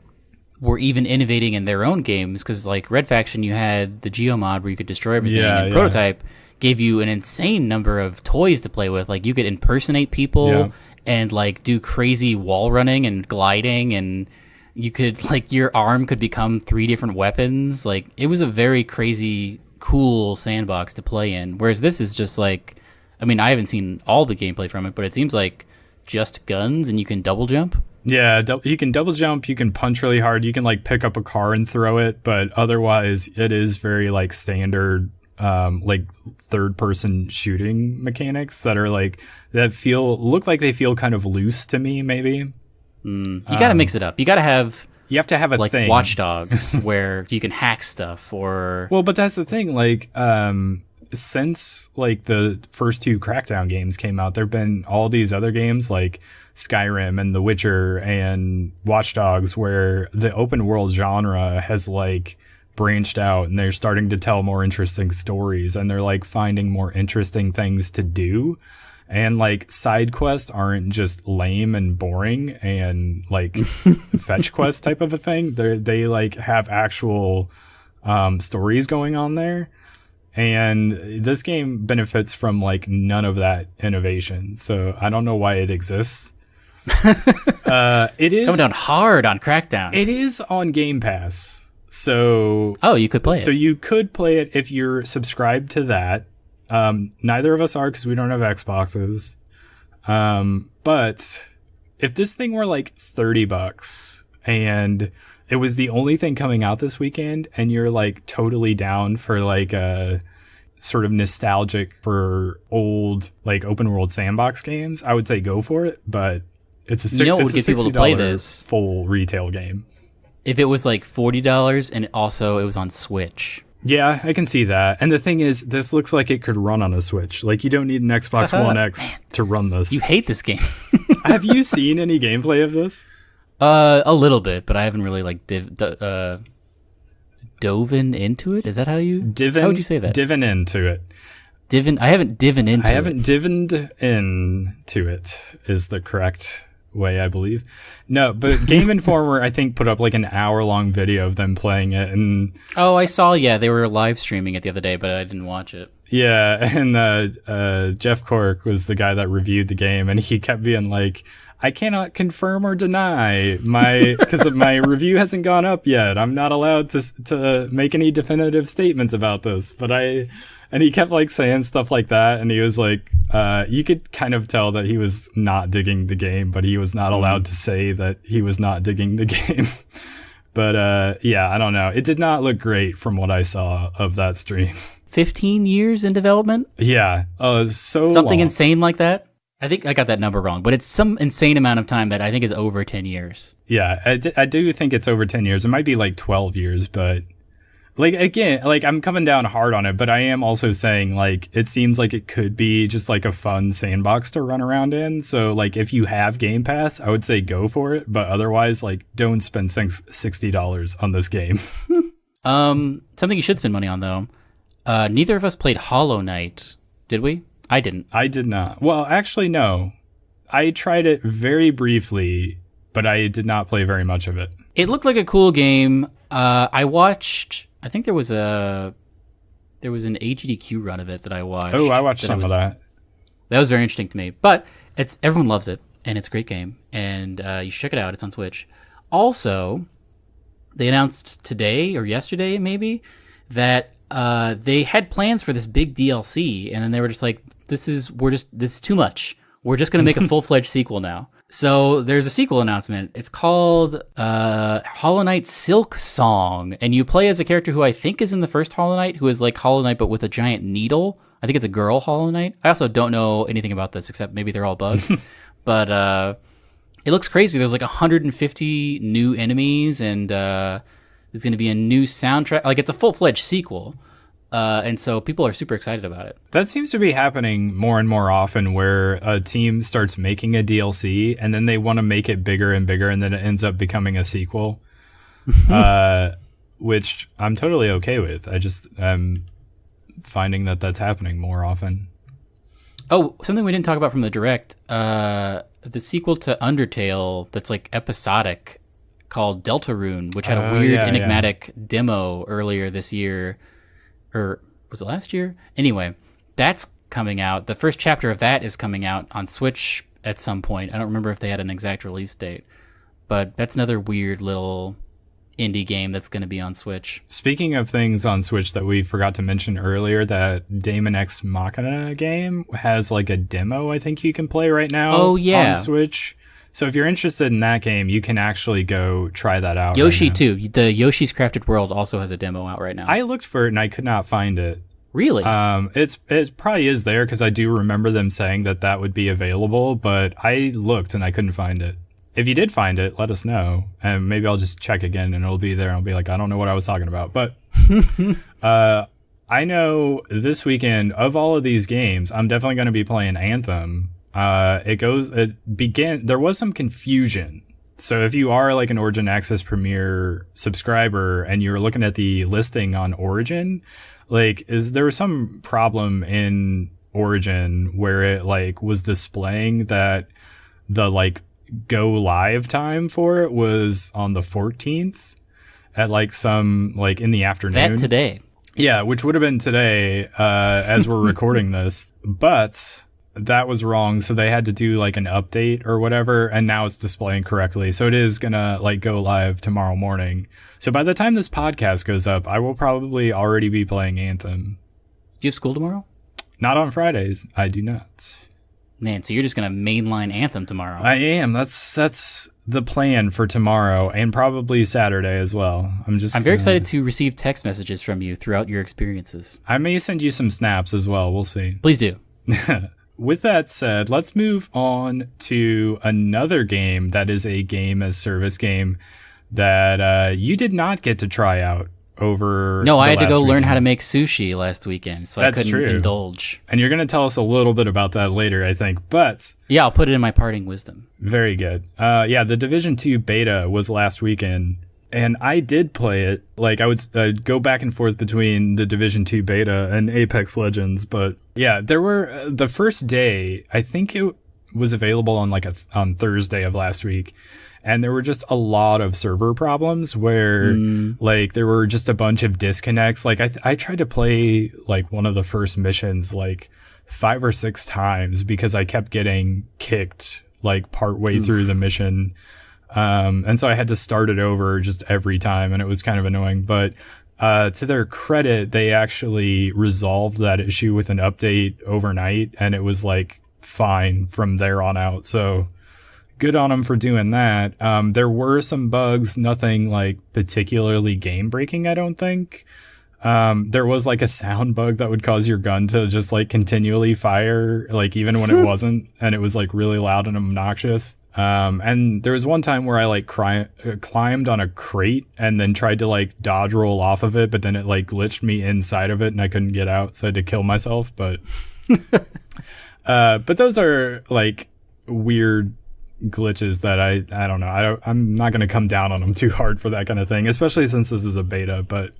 were even innovating in their own games because like Red Faction, you had the Geomod where you could destroy everything, and Prototype gave you an insane number of toys to play with. Like you could impersonate people and like do crazy wall running and gliding, and you could like your arm could become 3 different weapons. Like it was a very crazy, cool sandbox to play in. Whereas this is just like, I mean, I haven't seen all the gameplay from it, but it seems like just guns and you can double jump. Yeah, you can double jump, you can punch really hard, you can like pick up a car and throw it, but otherwise it is very like standard like third person shooting mechanics that are like that look like they feel kind of loose to me maybe. You got to mix it up. You have to have a like thing. Watch Dogs where you can hack stuff or well, but that's the thing, like since like the first 2 Crackdown games came out, there've been all these other games like Skyrim and The Witcher and Watch Dogs where the open world genre has like branched out and they're starting to tell more interesting stories and they're like finding more interesting things to do. And like side quests aren't just lame and boring and like fetch quest type of a thing. They like have actual stories going on there. And this game benefits from like none of that innovation. So I don't know why it exists. It is coming down hard on Crackdown. It is on Game Pass. So you could play it. So you could play it if you're subscribed to that. Neither of us are because we don't have Xboxes. But if this thing were like $30 and it was the only thing coming out this weekend and you're like totally down for like a sort of nostalgic for old like open world sandbox games, I would say go for it. But it's a what would get people to play this full retail game. If it was like $40 and also it was on Switch. Yeah, I can see that. And the thing is, this looks like it could run on a Switch. Like, you don't need an Xbox One X to run this. You hate this game. Have you seen any gameplay of this? A little bit, but I haven't really like dove into it. Is that how you? How would you say that? Divin into it. I haven't divin into it. I haven't divined into it is the correct way, I believe. No, but Game Informer, I think, put up like an hour-long video of them playing it. And oh, I saw, they were live streaming it the other day, but I didn't watch it. Yeah, and Jeff Cork was the guy that reviewed the game, and he kept being like, I cannot confirm or deny because my review hasn't gone up yet. I'm not allowed to make any definitive statements about this, and he kept like saying stuff like that. And he was like, you could kind of tell that he was not digging the game, but he was not allowed to say that he was not digging the game. But, yeah, I don't know. It did not look great from what I saw of that stream. 15 years in development? Yeah. So something long. Insane like that? I think I got that number wrong, but it's some insane amount of time that I think is over 10 years. Yeah, I do think it's over 10 years. It might be like 12 years, but like, again, like I'm coming down hard on it, but I am also saying like, it seems like it could be just like a fun sandbox to run around in. So like if you have Game Pass, I would say go for it, but otherwise like don't spend $60 on this game. Something you should spend money on though. Neither of us played Hollow Knight, did we? I didn't. I did not. Well, actually, no. I tried it very briefly, but I did not play very much of it. It looked like a cool game. I watched, I think there was an AGDQ run of it that I watched. Oh, I watched some of that. That was very interesting to me. But everyone loves it, and it's a great game. And you should check it out. It's on Switch. Also, they announced today or yesterday, maybe, that they had plans for this big DLC, and then they were just like, this is too much. We're just going to make a full-fledged sequel now. So there's a sequel announcement. It's called Hollow Knight Silk Song, and you play as a character who I think is in the first Hollow Knight, who is like Hollow Knight but with a giant needle. I think it's a girl Hollow Knight. I also don't know anything about this except maybe they're all bugs. But it looks crazy. There's like 150 new enemies, and there's going to be a new soundtrack. Like, it's a full-fledged sequel. And so people are super excited about it. That seems to be happening more and more often, where a team starts making a DLC and then they want to make it bigger and bigger, and then it ends up becoming a sequel, which I'm totally okay with. I'm finding that that's happening more often. Oh, something we didn't talk about from the Direct, the sequel to Undertale that's like episodic called Deltarune, which had a weird enigmatic demo earlier this year. Or was it last year? Anyway, that's coming out. The first chapter of that is coming out on Switch at some point. I don't remember if they had an exact release date, but that's another weird little indie game that's going to be on Switch. Speaking of things on Switch that we forgot to mention earlier, that Daemon X Machina game has like a demo I think you can play right now on Switch. So if you're interested in that game, you can actually go try that out. Yoshi, right too. The Yoshi's Crafted World also has a demo out right now. I looked for it and I could not find it. Really? It probably is there because I do remember them saying that would be available, but I looked and I couldn't find it. If you did find it, let us know, and maybe I'll just check again and it'll be there. And I'll be like, I don't know what I was talking about, but I know this weekend of all of these games, I'm definitely going to be playing Anthem. There was some confusion. So if you are like an Origin Access Premier subscriber and you're looking at the listing on Origin, like there was some problem in Origin where it like was displaying that the like go live time for it was on the 14th at like some like in the afternoon. That today. Yeah, which would have been today as we're recording this. But that was wrong, so they had to do like an update or whatever, and now it's displaying correctly. So it is gonna like go live tomorrow morning. So by the time this podcast goes up, I will probably already be playing Anthem. Do you have school tomorrow? Not on Fridays. I do not. Man, so you're just going to mainline Anthem tomorrow. I am. That's the plan for tomorrow and probably Saturday as well. I'm very excited to receive text messages from you throughout your experiences. I may send you some snaps as well. We'll see. Please do. With that said, let's move on to another game that is a game as service game that you did not get to try out over. No, I had to go learn how to make sushi last weekend, so That's I couldn't true. indulge. And you're going to tell us a little bit about that later, I think. But yeah, I'll put it in my parting wisdom. Very good. Yeah, the Division 2 beta was last weekend, and I did play it. Like, I would go back and forth between the Division 2 beta and Apex Legends. But yeah, there were the first day, I think it was available on on Thursday of last week. And there were just a lot of server problems where like there were just a bunch of disconnects. Like I tried to play like one of the first missions like 5 or 6 times because I kept getting kicked like partway through the mission. And so I had to start it over just every time, and it was kind of annoying. But to their credit, they actually resolved that issue with an update overnight, and it was like fine from there on out. So good on them for doing that. There were some bugs, nothing like particularly game breaking, I don't think. There was like a sound bug that would cause your gun to just like continually fire, like even when it wasn't, and it was like really loud and obnoxious. And there was one time where I like climbed on a crate and then tried to like dodge roll off of it, but then it like glitched me inside of it and I couldn't get out, so I had to kill myself. But those are like weird glitches that I don't know. I'm not going to come down on them too hard for that kind of thing, especially since this is a beta. But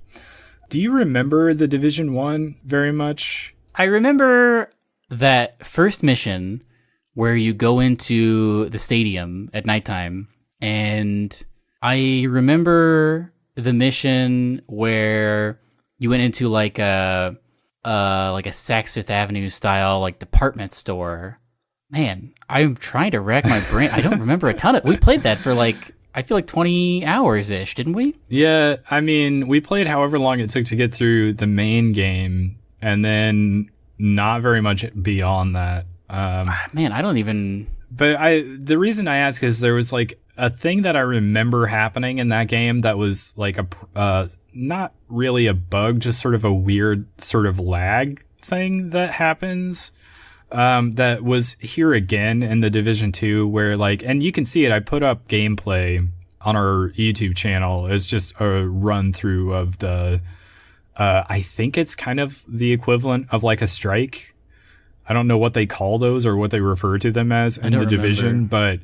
do you remember the Division 1 very much? I remember that first mission where you go into the stadium at nighttime, and I remember the mission where you went into like a Saks Fifth Avenue style like department store. Man, I'm trying to rack my brain. I don't remember a ton of. We played that for like, I feel like 20 hours ish, didn't we? Yeah, I mean, we played however long it took to get through the main game, and then not very much beyond that. Man, I don't even. But the reason I ask is there was like a thing that I remember happening in that game that was like not really a bug, just sort of a weird sort of lag thing that happens. That was here again in the Division 2 where like, and you can see it, I put up gameplay on our YouTube channel as just a run through of the, I think it's kind of the equivalent of like a strike. I don't know what they call those or what they refer to them as in the Division, but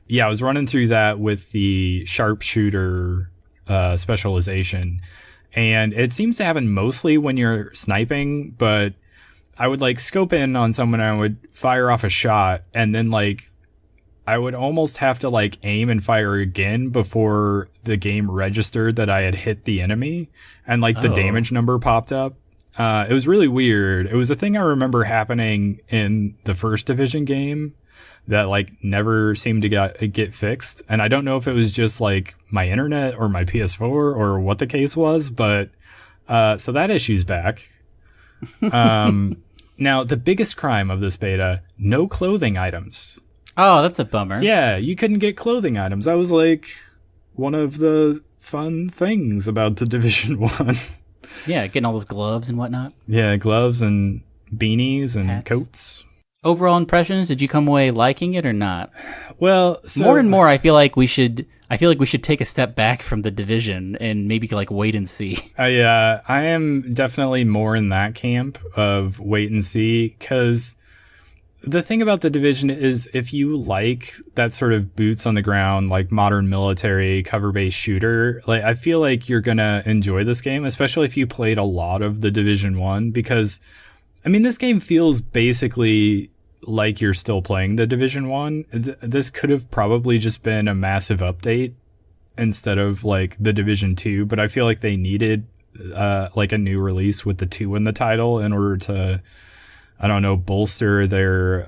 yeah, I was running through that with the sharpshooter, specialization, and it seems to happen mostly when you're sniping, but I would like scope in on someone and I would fire off a shot, and then like I would almost have to like aim and fire again before the game registered that I had hit the enemy, and like the damage number popped up. It was really weird. It was a thing I remember happening in the first Division game that like never seemed to get fixed. And I don't know if it was just like my internet or my PS4 or what the case was, but so that issue's back. Now, the biggest crime of this beta, no clothing items. Oh, that's a bummer. Yeah, you couldn't get clothing items. That was like one of the fun things about the Division 1. Yeah, getting all those gloves and whatnot. Yeah, gloves and beanies and hats. Coats. Overall impressions, did you come away liking it or not? Well, so more and more I feel like we should take a step back from the Division and maybe like wait and see. I am definitely more in that camp of wait and see, cuz the thing about the Division is if you like that sort of boots on the ground, like modern military cover-based shooter, like I feel like you're going to enjoy this game, especially if you played a lot of the Division 1, because I mean, this game feels basically like you're still playing the Division 1. This could have probably just been a massive update instead of like the Division 2, but I feel like they needed like a new release with the 2 in the title in order to, I don't know, bolster their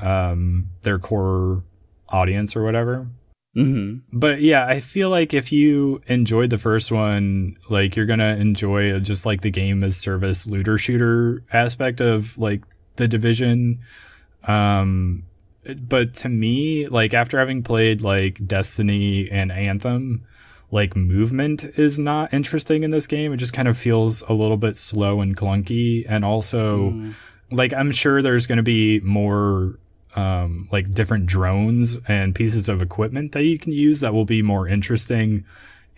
core audience or whatever. Mm-hmm. But yeah, I feel like if you enjoyed the first one, like you're gonna enjoy just like the game as service looter shooter aspect of like the Division. But to me, like after having played like Destiny and Anthem, like movement is not interesting in this game. It just kind of feels a little bit slow and clunky. And also like I'm sure there's going to be more like different drones and pieces of equipment that you can use that will be more interesting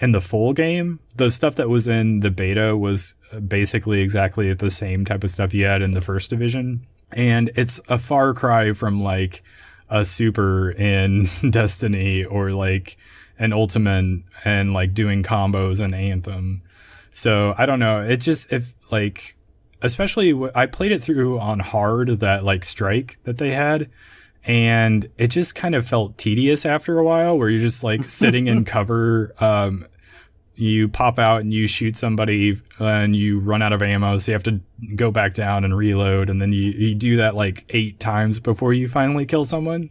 in the full game. The stuff that was in the beta was basically exactly the same type of stuff you had in the first division. And it's a far cry from like a super in Destiny or like an ultimate and like doing combos in Anthem. So I don't know. It just, if like, especially I played it through on hard, that like strike that they had. And it just kind of felt tedious after a while where you're just like sitting in cover. You pop out and you shoot somebody and you run out of ammo. So you have to go back down and reload. And then you do that like 8 times before you finally kill someone.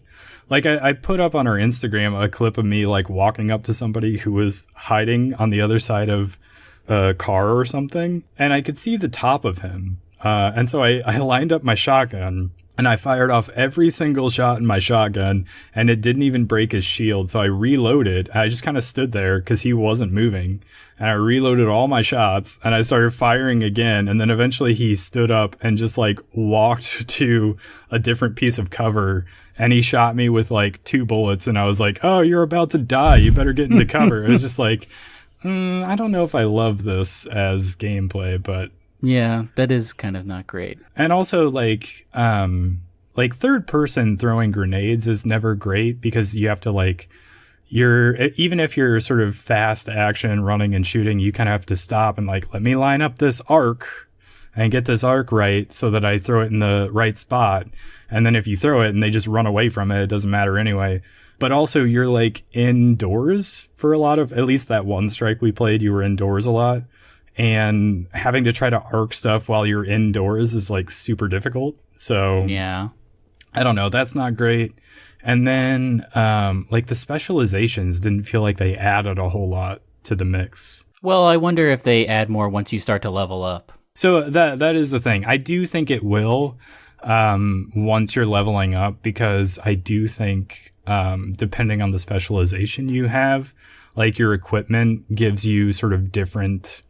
Like I put up on our Instagram a clip of me like walking up to somebody who was hiding on the other side of a car or something. And I could see the top of him. And so I lined up my shotgun. And I fired off every single shot in my shotgun, and it didn't even break his shield. So I reloaded. I just kind of stood there because he wasn't moving. And I reloaded all my shots, and I started firing again. And then eventually he stood up and just like walked to a different piece of cover. And he shot me with like 2 bullets. And I was like, oh, you're about to die. You better get into cover. It was just like, I don't know if I love this as gameplay, but... Yeah, that is kind of not great. And also like third person throwing grenades is never great because you have to like, even if you're sort of fast action running and shooting, you kind of have to stop and like, let me line up this arc and get this arc right so that I throw it in the right spot. And then if you throw it and they just run away from it, it doesn't matter anyway. But also you're like indoors for a lot of, at least that one strike we played, you were indoors a lot. And having to try to arc stuff while you're indoors is like super difficult. So yeah, I don't know. That's not great. And then like the specializations didn't feel like they added a whole lot to the mix. Well, I wonder if they add more once you start to level up. So that is the thing. I do think it will once you're leveling up, because I do think depending on the specialization you have, like your equipment gives you sort of different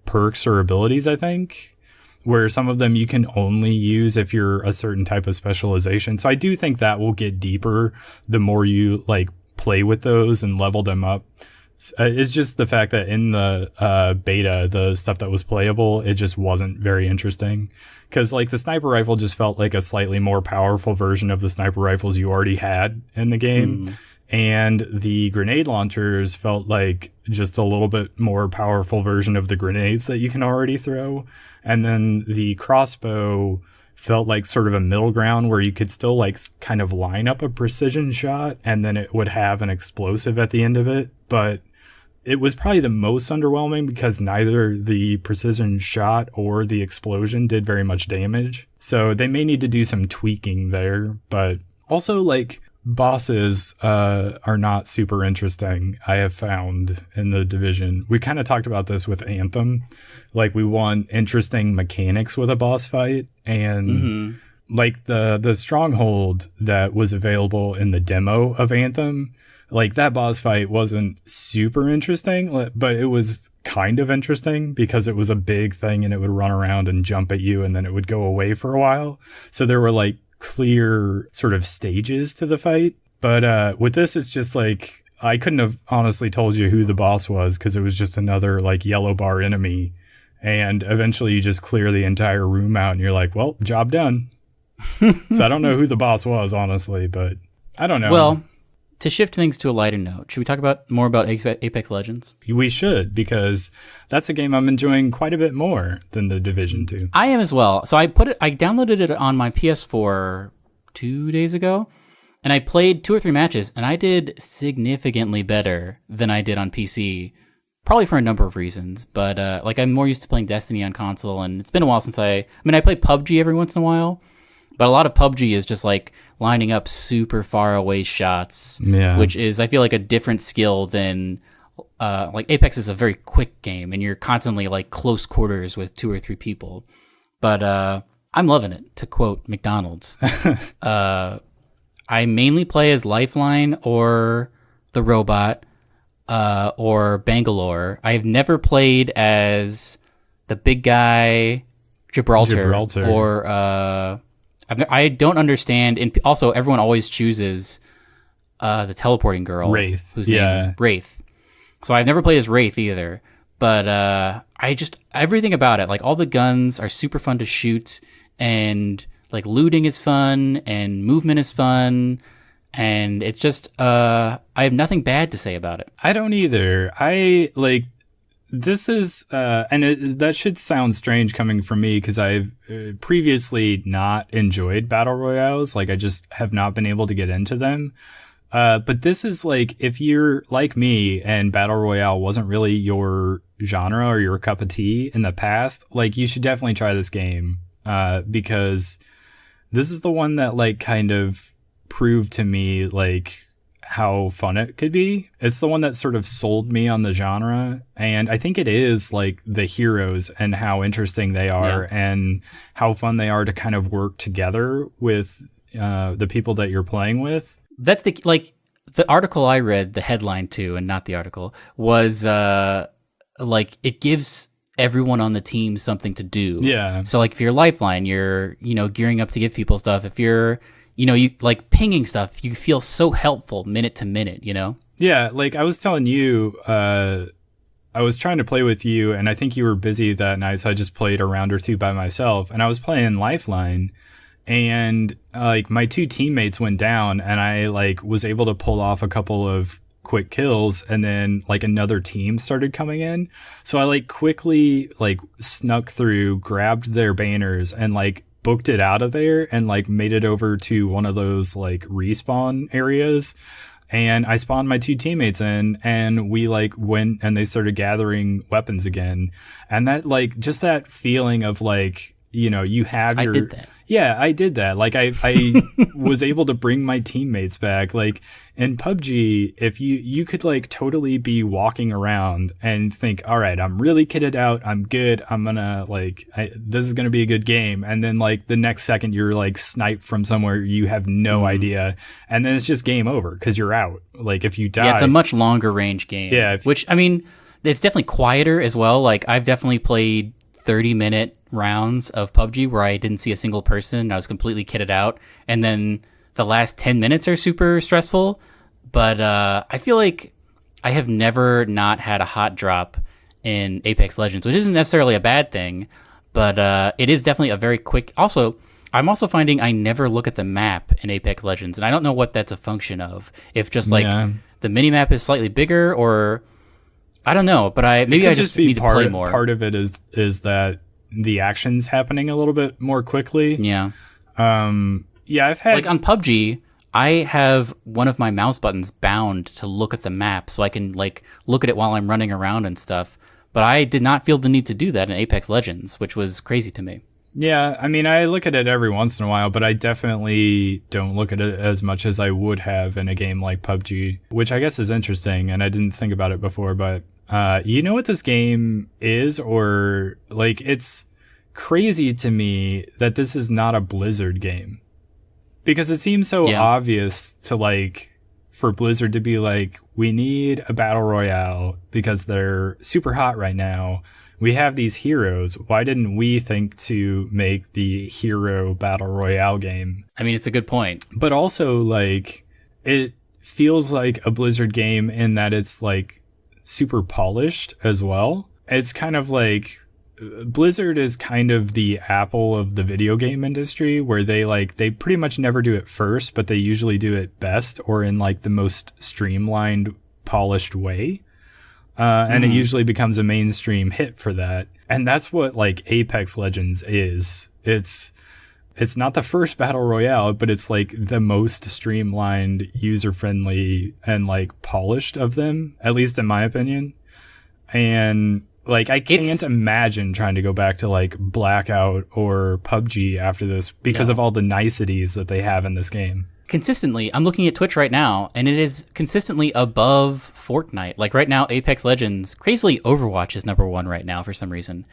perks or abilities, I think, where some of them you can only use if you're a certain type of specialization. So I do think that will get deeper the more you like play with those and level them up. It's just the fact that in the beta, the stuff that was playable, it just wasn't very interesting. Because like the sniper rifle just felt like a slightly more powerful version of the sniper rifles you already had in the game. And the grenade launchers felt like just a little bit more powerful version of the grenades that you can already throw. And then the crossbow felt like sort of a middle ground where you could still like kind of line up a precision shot and then it would have an explosive at the end of it. But it was probably the most underwhelming because neither the precision shot or the explosion did very much damage. So they may need to do some tweaking there. But also like... bosses are not super interesting, I have found, in the Division. We kind of talked about this with Anthem. Like, we want interesting mechanics with a boss fight. And, like, the stronghold that was available in the demo of Anthem, like, that boss fight wasn't super interesting, but it was kind of interesting because it was a big thing and it would run around and jump at you and then it would go away for a while. So there were, like, clear sort of stages to the fight. But with this, it's just like, I couldn't have honestly told you who the boss was because it was just another like yellow bar enemy. And eventually you just clear the entire room out and you're like, well, job done. So I don't know who the boss was, honestly, but I don't know. Well, to shift things to a lighter note, should we talk more about Apex Legends? We should, because that's a game I'm enjoying quite a bit more than the Division 2. I am as well. So I downloaded it on my PS4 2 days ago, and I played 2 or 3 matches, and I did significantly better than I did on PC, probably for a number of reasons. But like I'm more used to playing Destiny on console, and it's been a while since I play PUBG every once in a while. But a lot of PUBG is just like lining up super far away shots, which is, I feel like, a different skill than like Apex is a very quick game and you're constantly like close quarters with 2 or 3 people. But I'm loving it, to quote McDonald's. I mainly play as Lifeline or the robot or Bangalore. I've never played as the big guy Gibraltar. Or I don't understand. And also, everyone always chooses the teleporting girl, Wraith. Whose name Wraith. So I've never played as Wraith either. But everything about it, like all the guns are super fun to shoot, and like looting is fun, and movement is fun, and it's just I have nothing bad to say about it. I don't either. This is, that should sound strange coming from me because I've previously not enjoyed battle royales. Like I just have not been able to get into them. But this is like, if you're like me and battle royale wasn't really your genre or your cup of tea in the past, like you should definitely try this game. Because this is the one that like kind of proved to me like how fun it could be. It's the one that sort of sold me on the genre. And I think it is like the heroes and how interesting they are and how fun they are to kind of work together with the people that you're playing with. That's the article I read, the headline too, and not the article, was like it gives everyone on the team something to do. Yeah. So like if you're Lifeline, you're, gearing up to give people stuff. If you're, you like pinging stuff, you feel so helpful minute to minute, Yeah. Like I was telling you, I was trying to play with you and I think you were busy that night. So I just played a round or two by myself and I was playing Lifeline. And like my two teammates went down and I like was able to pull off a couple of quick kills and then like another team started coming in. So I like quickly like snuck through, grabbed their banners and like booked it out of there and like made it over to one of those like respawn areas. And I spawned my two teammates in and we like went and they started gathering weapons again. And that like just that feeling of like, you have your... I did that. Yeah, I did that. Like I was able to bring my teammates back. Like in PUBG, if you could like totally be walking around and think, all right, I'm really kitted out. I'm good. I'm gonna this is gonna be a good game. And then like the next second you're like sniped from somewhere you have no idea. And then it's just game over because you're out. Like if you die. Yeah, it's a much longer range game. Yeah. Which, I mean, it's definitely quieter as well. Like I've definitely played 30-minute rounds of PUBG where I didn't see a single person. I was completely kitted out. And then the last 10 minutes are super stressful. But I feel like I have never not had a hot drop in Apex Legends, which isn't necessarily a bad thing, but it is definitely a very quick... Also, I'm also finding I never look at the map in Apex Legends, and I don't know what that's a function of. If just like the mini-map is slightly bigger or... I don't know, but I just need to play more. Part of it is that the action's happening a little bit more quickly. Yeah. I've had... Like on PUBG, I have one of my mouse buttons bound to look at the map so I can like look at it while I'm running around and stuff. But I did not feel the need to do that in Apex Legends, which was crazy to me. Yeah, I mean, I look at it every once in a while, but I definitely don't look at it as much as I would have in a game like PUBG, which I guess is interesting, and I didn't think about it before, but you know what this game is? Or, like, it's crazy to me that this is not a Blizzard game. Because it seems so obvious to, like, for Blizzard to be like, we need a battle royale because they're super hot right now. We have these heroes. Why didn't we think to make the hero battle royale game? I mean, it's a good point. But also, like, it feels like a Blizzard game in that it's, like, super polished as well. It's kind of like Blizzard is kind of the Apple of the video game industry, where they pretty much never do it first, but they usually do it best or in like the most streamlined, polished way. And it usually becomes a mainstream hit for that. And that's what like Apex Legends is. It's not the first battle royale, but it's like the most streamlined, user-friendly, and like polished of them, at least in my opinion. And like, I can't imagine trying to go back to like Blackout or PUBG after this because of all the niceties that they have in this game. Consistently, I'm looking at Twitch right now, and it is consistently above Fortnite. Like right now, Apex Legends, crazily Overwatch is number one right now for some reason.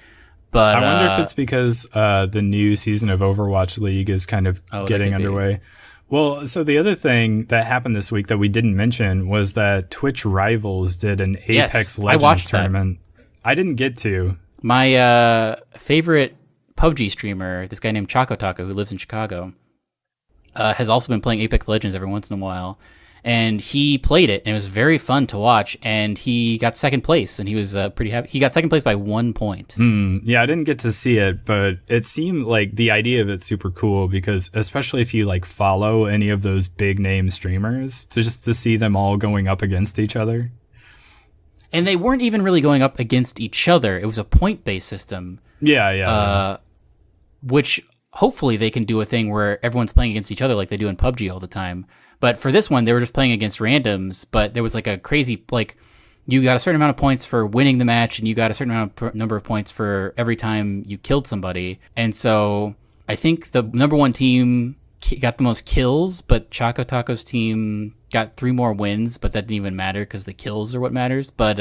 But I wonder if it's because the new season of Overwatch League is kind of getting underway. Well, so the other thing that happened this week that we didn't mention was that Twitch Rivals did an Apex Legends tournament. I didn't get to. My favorite PUBG streamer, this guy named Chocotaco, who lives in Chicago, has also been playing Apex Legends every once in a while. And he played it, and it was very fun to watch, and he got second place, and he was pretty happy. He got second place by 1 point. Yeah, I didn't get to see it, but it seemed like the idea of it's super cool because especially if you like follow any of those big name streamers, to see them all going up against each other. And they weren't even really going up against each other. It was a point-based system. Yeah. Which hopefully they can do a thing where everyone's playing against each other like they do in PUBG all the time. But for this one, they were just playing against randoms, but there was like a crazy, like, you got a certain amount of points for winning the match, and you got a certain number of points for every time you killed somebody. And so I think the number one team got the most kills, but Choco Taco's team got 3 more wins, but that didn't even matter because the kills are what matters. But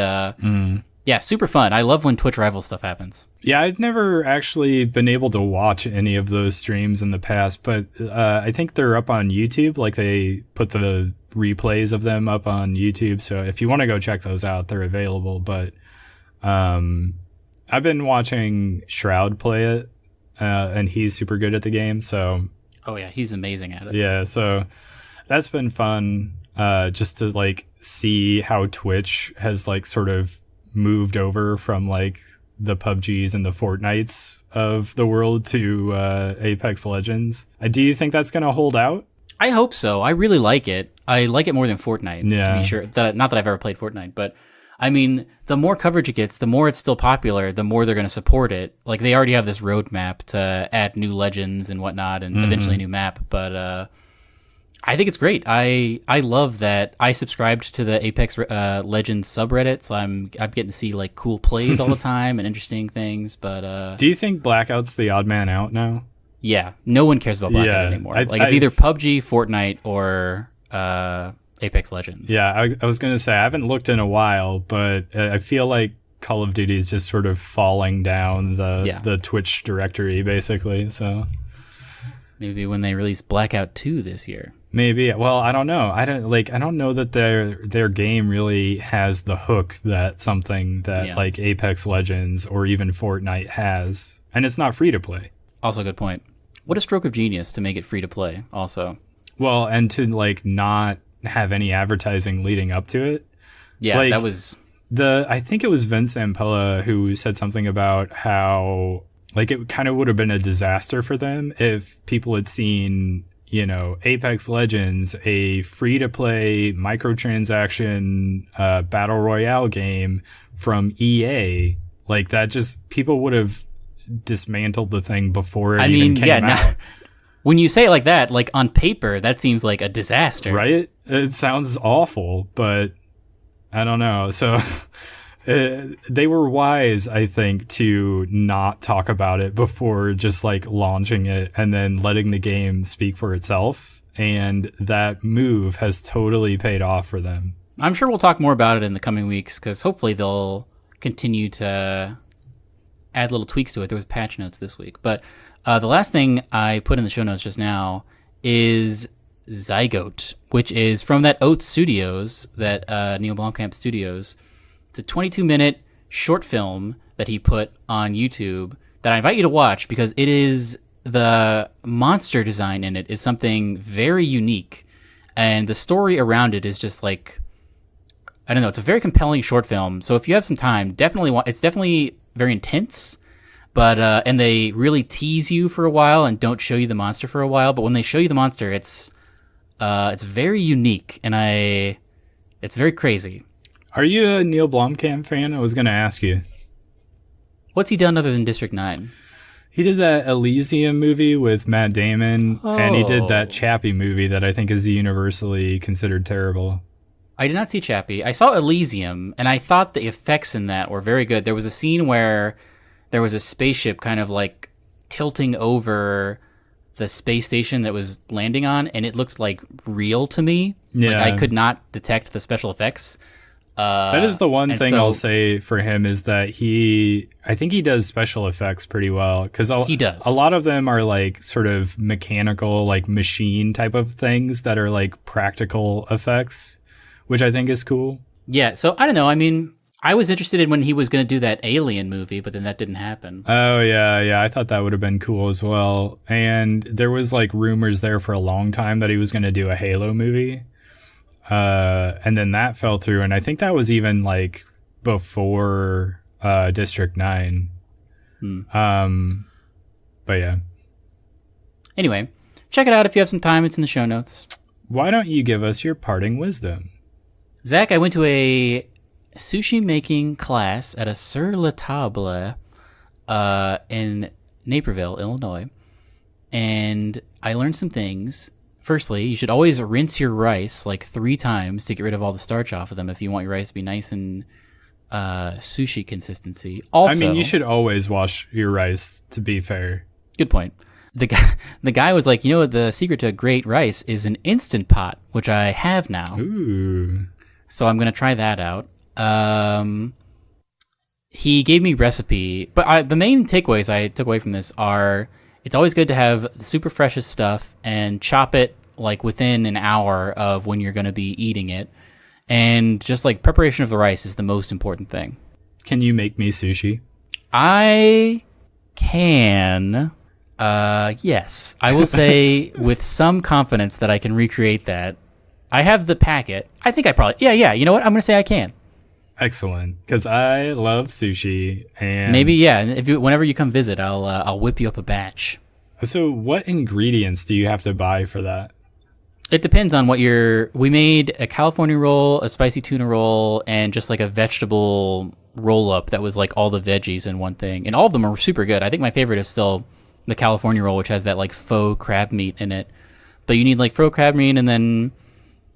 yeah, super fun. I love when Twitch Rival stuff happens. Yeah, I've never actually been able to watch any of those streams in the past, but I think they're up on YouTube. Like, they put the replays of them up on YouTube. So if you want to go check those out, they're available. But I've been watching Shroud play it, and he's super good at the game. So oh yeah, he's amazing at it. Yeah, so that's been fun, just to like see how Twitch has like sort of moved over from like the PUBGs and the Fortnites of the world to Apex Legends. Do you think that's going to hold out? I hope so. I really like it. I like it more than Fortnite, to be sure. Not that I've ever played Fortnite, but I mean, the more coverage it gets, the more it's still popular, the more they're going to support it. Like, they already have this roadmap to add new legends and whatnot, and eventually a new map, but I think it's great. I love that I subscribed to the Apex Legends subreddit, so I'm getting to see like cool plays all the time and interesting things. But do you think Blackout's the odd man out now? Yeah, no one cares about Blackout anymore. It's either PUBG, Fortnite, or Apex Legends. Yeah, I was gonna say I haven't looked in a while, but I feel like Call of Duty is just sort of falling down the Twitch directory, basically. So maybe when they release Blackout 2 this year. Maybe. Well, I don't know. I don't know that their game really has the hook that something that like Apex Legends or even Fortnite has, and it's not free to play. Also, good point. What a stroke of genius to make it free to play. Also, well, and to like not have any advertising leading up to it. Yeah, like, that was I think it was Vince Ampella who said something about how like it kind of would have been a disaster for them if people had seen, you know, Apex Legends, a free-to-play microtransaction battle royale game from EA. Like, that just, people would have dismantled the thing before it even came out. When you say it like that, like on paper, that seems like a disaster. Right? It sounds awful, but I don't know. So they were wise, I think, to not talk about it before just like launching it and then letting the game speak for itself. And that move has totally paid off for them. I'm sure we'll talk more about it in the coming weeks because hopefully they'll continue to add little tweaks to it. There was patch notes this week. But the last thing I put in the show notes just now is Zygote, which is from that Oats Studios, that Neill Blomkamp Studios. It's a 22-minute short film that he put on YouTube that I invite you to watch because it is, the monster design in it is something very unique. And the story around it is just like, I don't know, it's a very compelling short film. So if you have some time, definitely it's definitely very intense. But and they really tease you for a while and don't show you the monster for a while. But when they show you the monster, it's very unique and it's very crazy. Are you a Neill Blomkamp fan? I was going to ask you. What's he done other than District 9? He did that Elysium movie with Matt Damon, and he did that Chappie movie that I think is universally considered terrible. I did not see Chappie. I saw Elysium, and I thought the effects in that were very good. There was a scene where there was a spaceship kind of like tilting over the space station that was landing on, and it looked like real to me. Yeah. Like I could not detect the special effects. That is the one thing I'll say for him is that I think he does special effects pretty well, because he does. A lot of them are like sort of mechanical, like machine type of things that are like practical effects, which I think is cool. Yeah, so I don't know. I mean, I was interested in when he was going to do that Alien movie, but then that didn't happen. Oh, yeah. I thought that would have been cool as well. And there was like rumors there for a long time that he was going to do a Halo movie. And then that fell through. And I think that was even like before District 9. But yeah. Anyway, check it out if you have some time. It's in the show notes. Why don't you give us your parting wisdom? Zach, I went to a sushi making class at a Sur La Table in Naperville, Illinois. And I learned some things. Firstly, you should always rinse your rice like 3 times to get rid of all the starch off of them if you want your rice to be nice and sushi consistency. Also, I mean, you should always wash your rice, to be fair. Good point. The guy was like, you know what, the secret to a great rice is an Instant Pot, which I have now. Ooh. So I'm going to try that out. He gave me recipe, but the main takeaways I took away from this are it's always good to have the super freshest stuff and chop it like within an hour of when you're going to be eating it. And just like preparation of the rice is the most important thing. Can you make me sushi? I can. Yes. I will say with some confidence that I can recreate that. I have the packet. I think I probably... Yeah. You know what? I'm going to say I can. Excellent. Because I love sushi. And maybe, yeah. Whenever you come visit, I'll whip you up a batch. So what ingredients do you have to buy for that? It depends on what we made a California roll, a spicy tuna roll, and just like a vegetable roll-up that was like all the veggies in one thing. And all of them are super good. I think my favorite is still the California roll, which has that like faux crab meat in it. But you need like faux crab meat and then...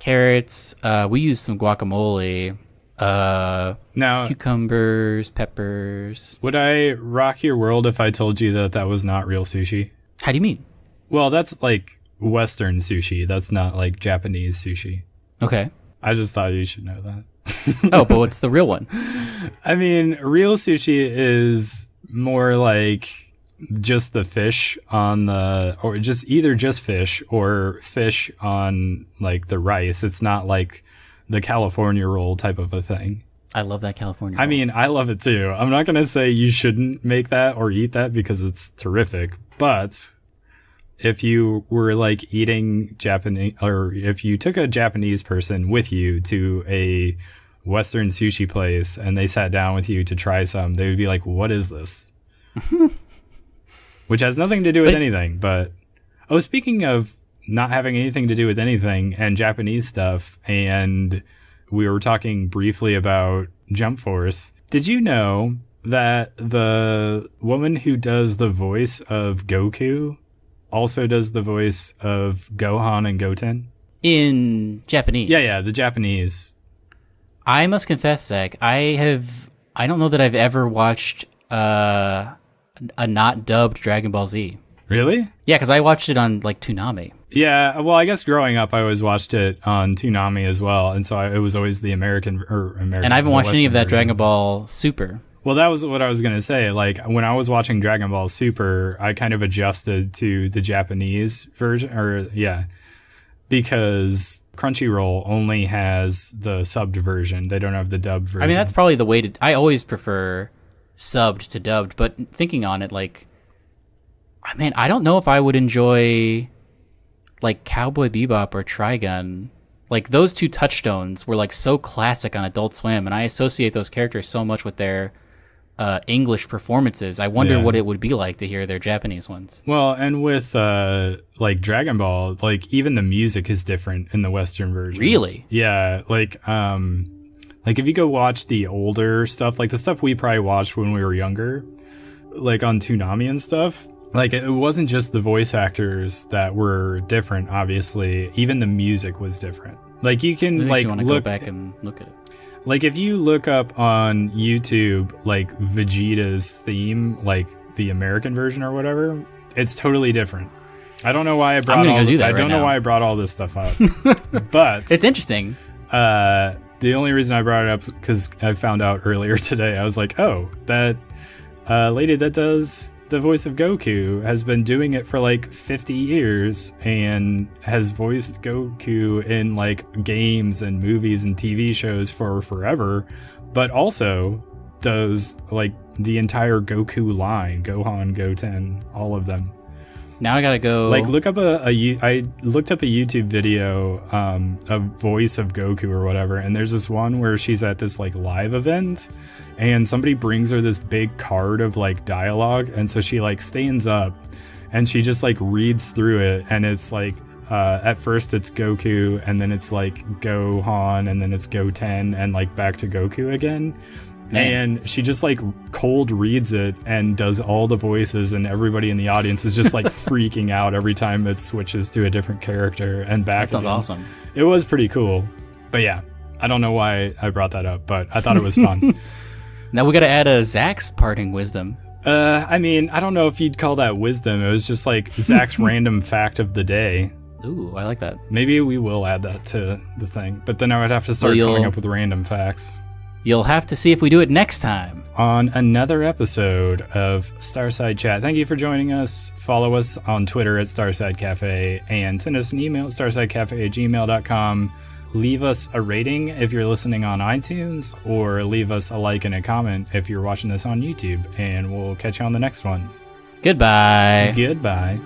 carrots. We use some guacamole. Now, cucumbers, peppers. Would I rock your world if I told you that was not real sushi? How do you mean? Well, that's like Western sushi. That's not like Japanese sushi. Okay. I just thought you should know that. Oh, but what's the real one? I mean, real sushi is more like just the fish on or just either just fish or fish on like the rice. It's not like the California roll type of a thing. I love that California roll. I mean, I love it too. I'm not going to say you shouldn't make that or eat that because it's terrific. But if you were like eating Japanese, or if you took a Japanese person with you to a Western sushi place and they sat down with you to try some, they would be like, what is this? Which has nothing to do with anything, but... Oh, speaking of not having anything to do with anything and Japanese stuff, and we were talking briefly about Jump Force, did you know that the woman who does the voice of Goku also does the voice of Gohan and Goten? In Japanese? Yeah, the Japanese. I must confess, Zach, I don't know that I've ever watched... a not dubbed Dragon Ball Z. Really? Yeah, because I watched it on like Toonami. Yeah, well, I guess growing up, I always watched it on Toonami as well, and so it was always the American. And I haven't watched any of that Dragon Ball Super. Well, that was what I was gonna say. Like when I was watching Dragon Ball Super, I kind of adjusted to the Japanese version, because Crunchyroll only has the subbed version. They don't have the dubbed version. I mean, that's probably the way to... I always prefer subbed to dubbed, but thinking on it, like, I mean, I don't know if I would enjoy like Cowboy Bebop or Trigun. Like those two touchstones were like so classic on Adult Swim, and I associate those characters so much with their English performances. I wonder what it would be like to hear their Japanese ones. Well, and with like Dragon Ball, like even the music is different in the Western version. Really? Yeah, like if you go watch the older stuff, like the stuff we probably watched when we were younger, like on Toonami and stuff, like it wasn't just the voice actors that were different, obviously. Even the music was different. Like you can like go back and look at it. Like if you look up on YouTube like Vegeta's theme, like the American version or whatever, it's totally different. I don't know why I brought know why I brought all this stuff up. But it's interesting. The only reason I brought it up because I found out earlier today. I was like, oh, that lady that does the voice of Goku has been doing it for like 50 years and has voiced Goku in like games and movies and TV shows for forever, but also does like the entire Goku line, Gohan, Goten, all of them. Now I gotta go. Like, look up I looked up a YouTube video, a voice of Goku or whatever, and there's this one where she's at this like live event, and somebody brings her this big card of like dialogue, and so she like stands up, and she just like reads through it, and it's like at first it's Goku, and then it's like Gohan, and then it's Goten, and like back to Goku again. Man. And she just like cold reads it and does all the voices, and everybody in the audience is just like freaking out every time it switches to a different character and back. That sounds awesome. It was pretty cool. But yeah, I don't know why I brought that up, but I thought it was fun. Now we got to add a Zach's parting wisdom. I mean, I don't know if you'd call that wisdom. It was just like Zach's random fact of the day. Ooh, I like that. Maybe we will add that to the thing, but then I would have to start coming up with random facts. You'll have to see if we do it next time. On another episode of Starside Chat. Thank you for joining us. Follow us on Twitter at Starside Cafe and send us an email at starsidecafe@gmail.com. Leave us a rating if you're listening on iTunes, or leave us a like and a comment if you're watching this on YouTube, and we'll catch you on the next one. Goodbye. Goodbye.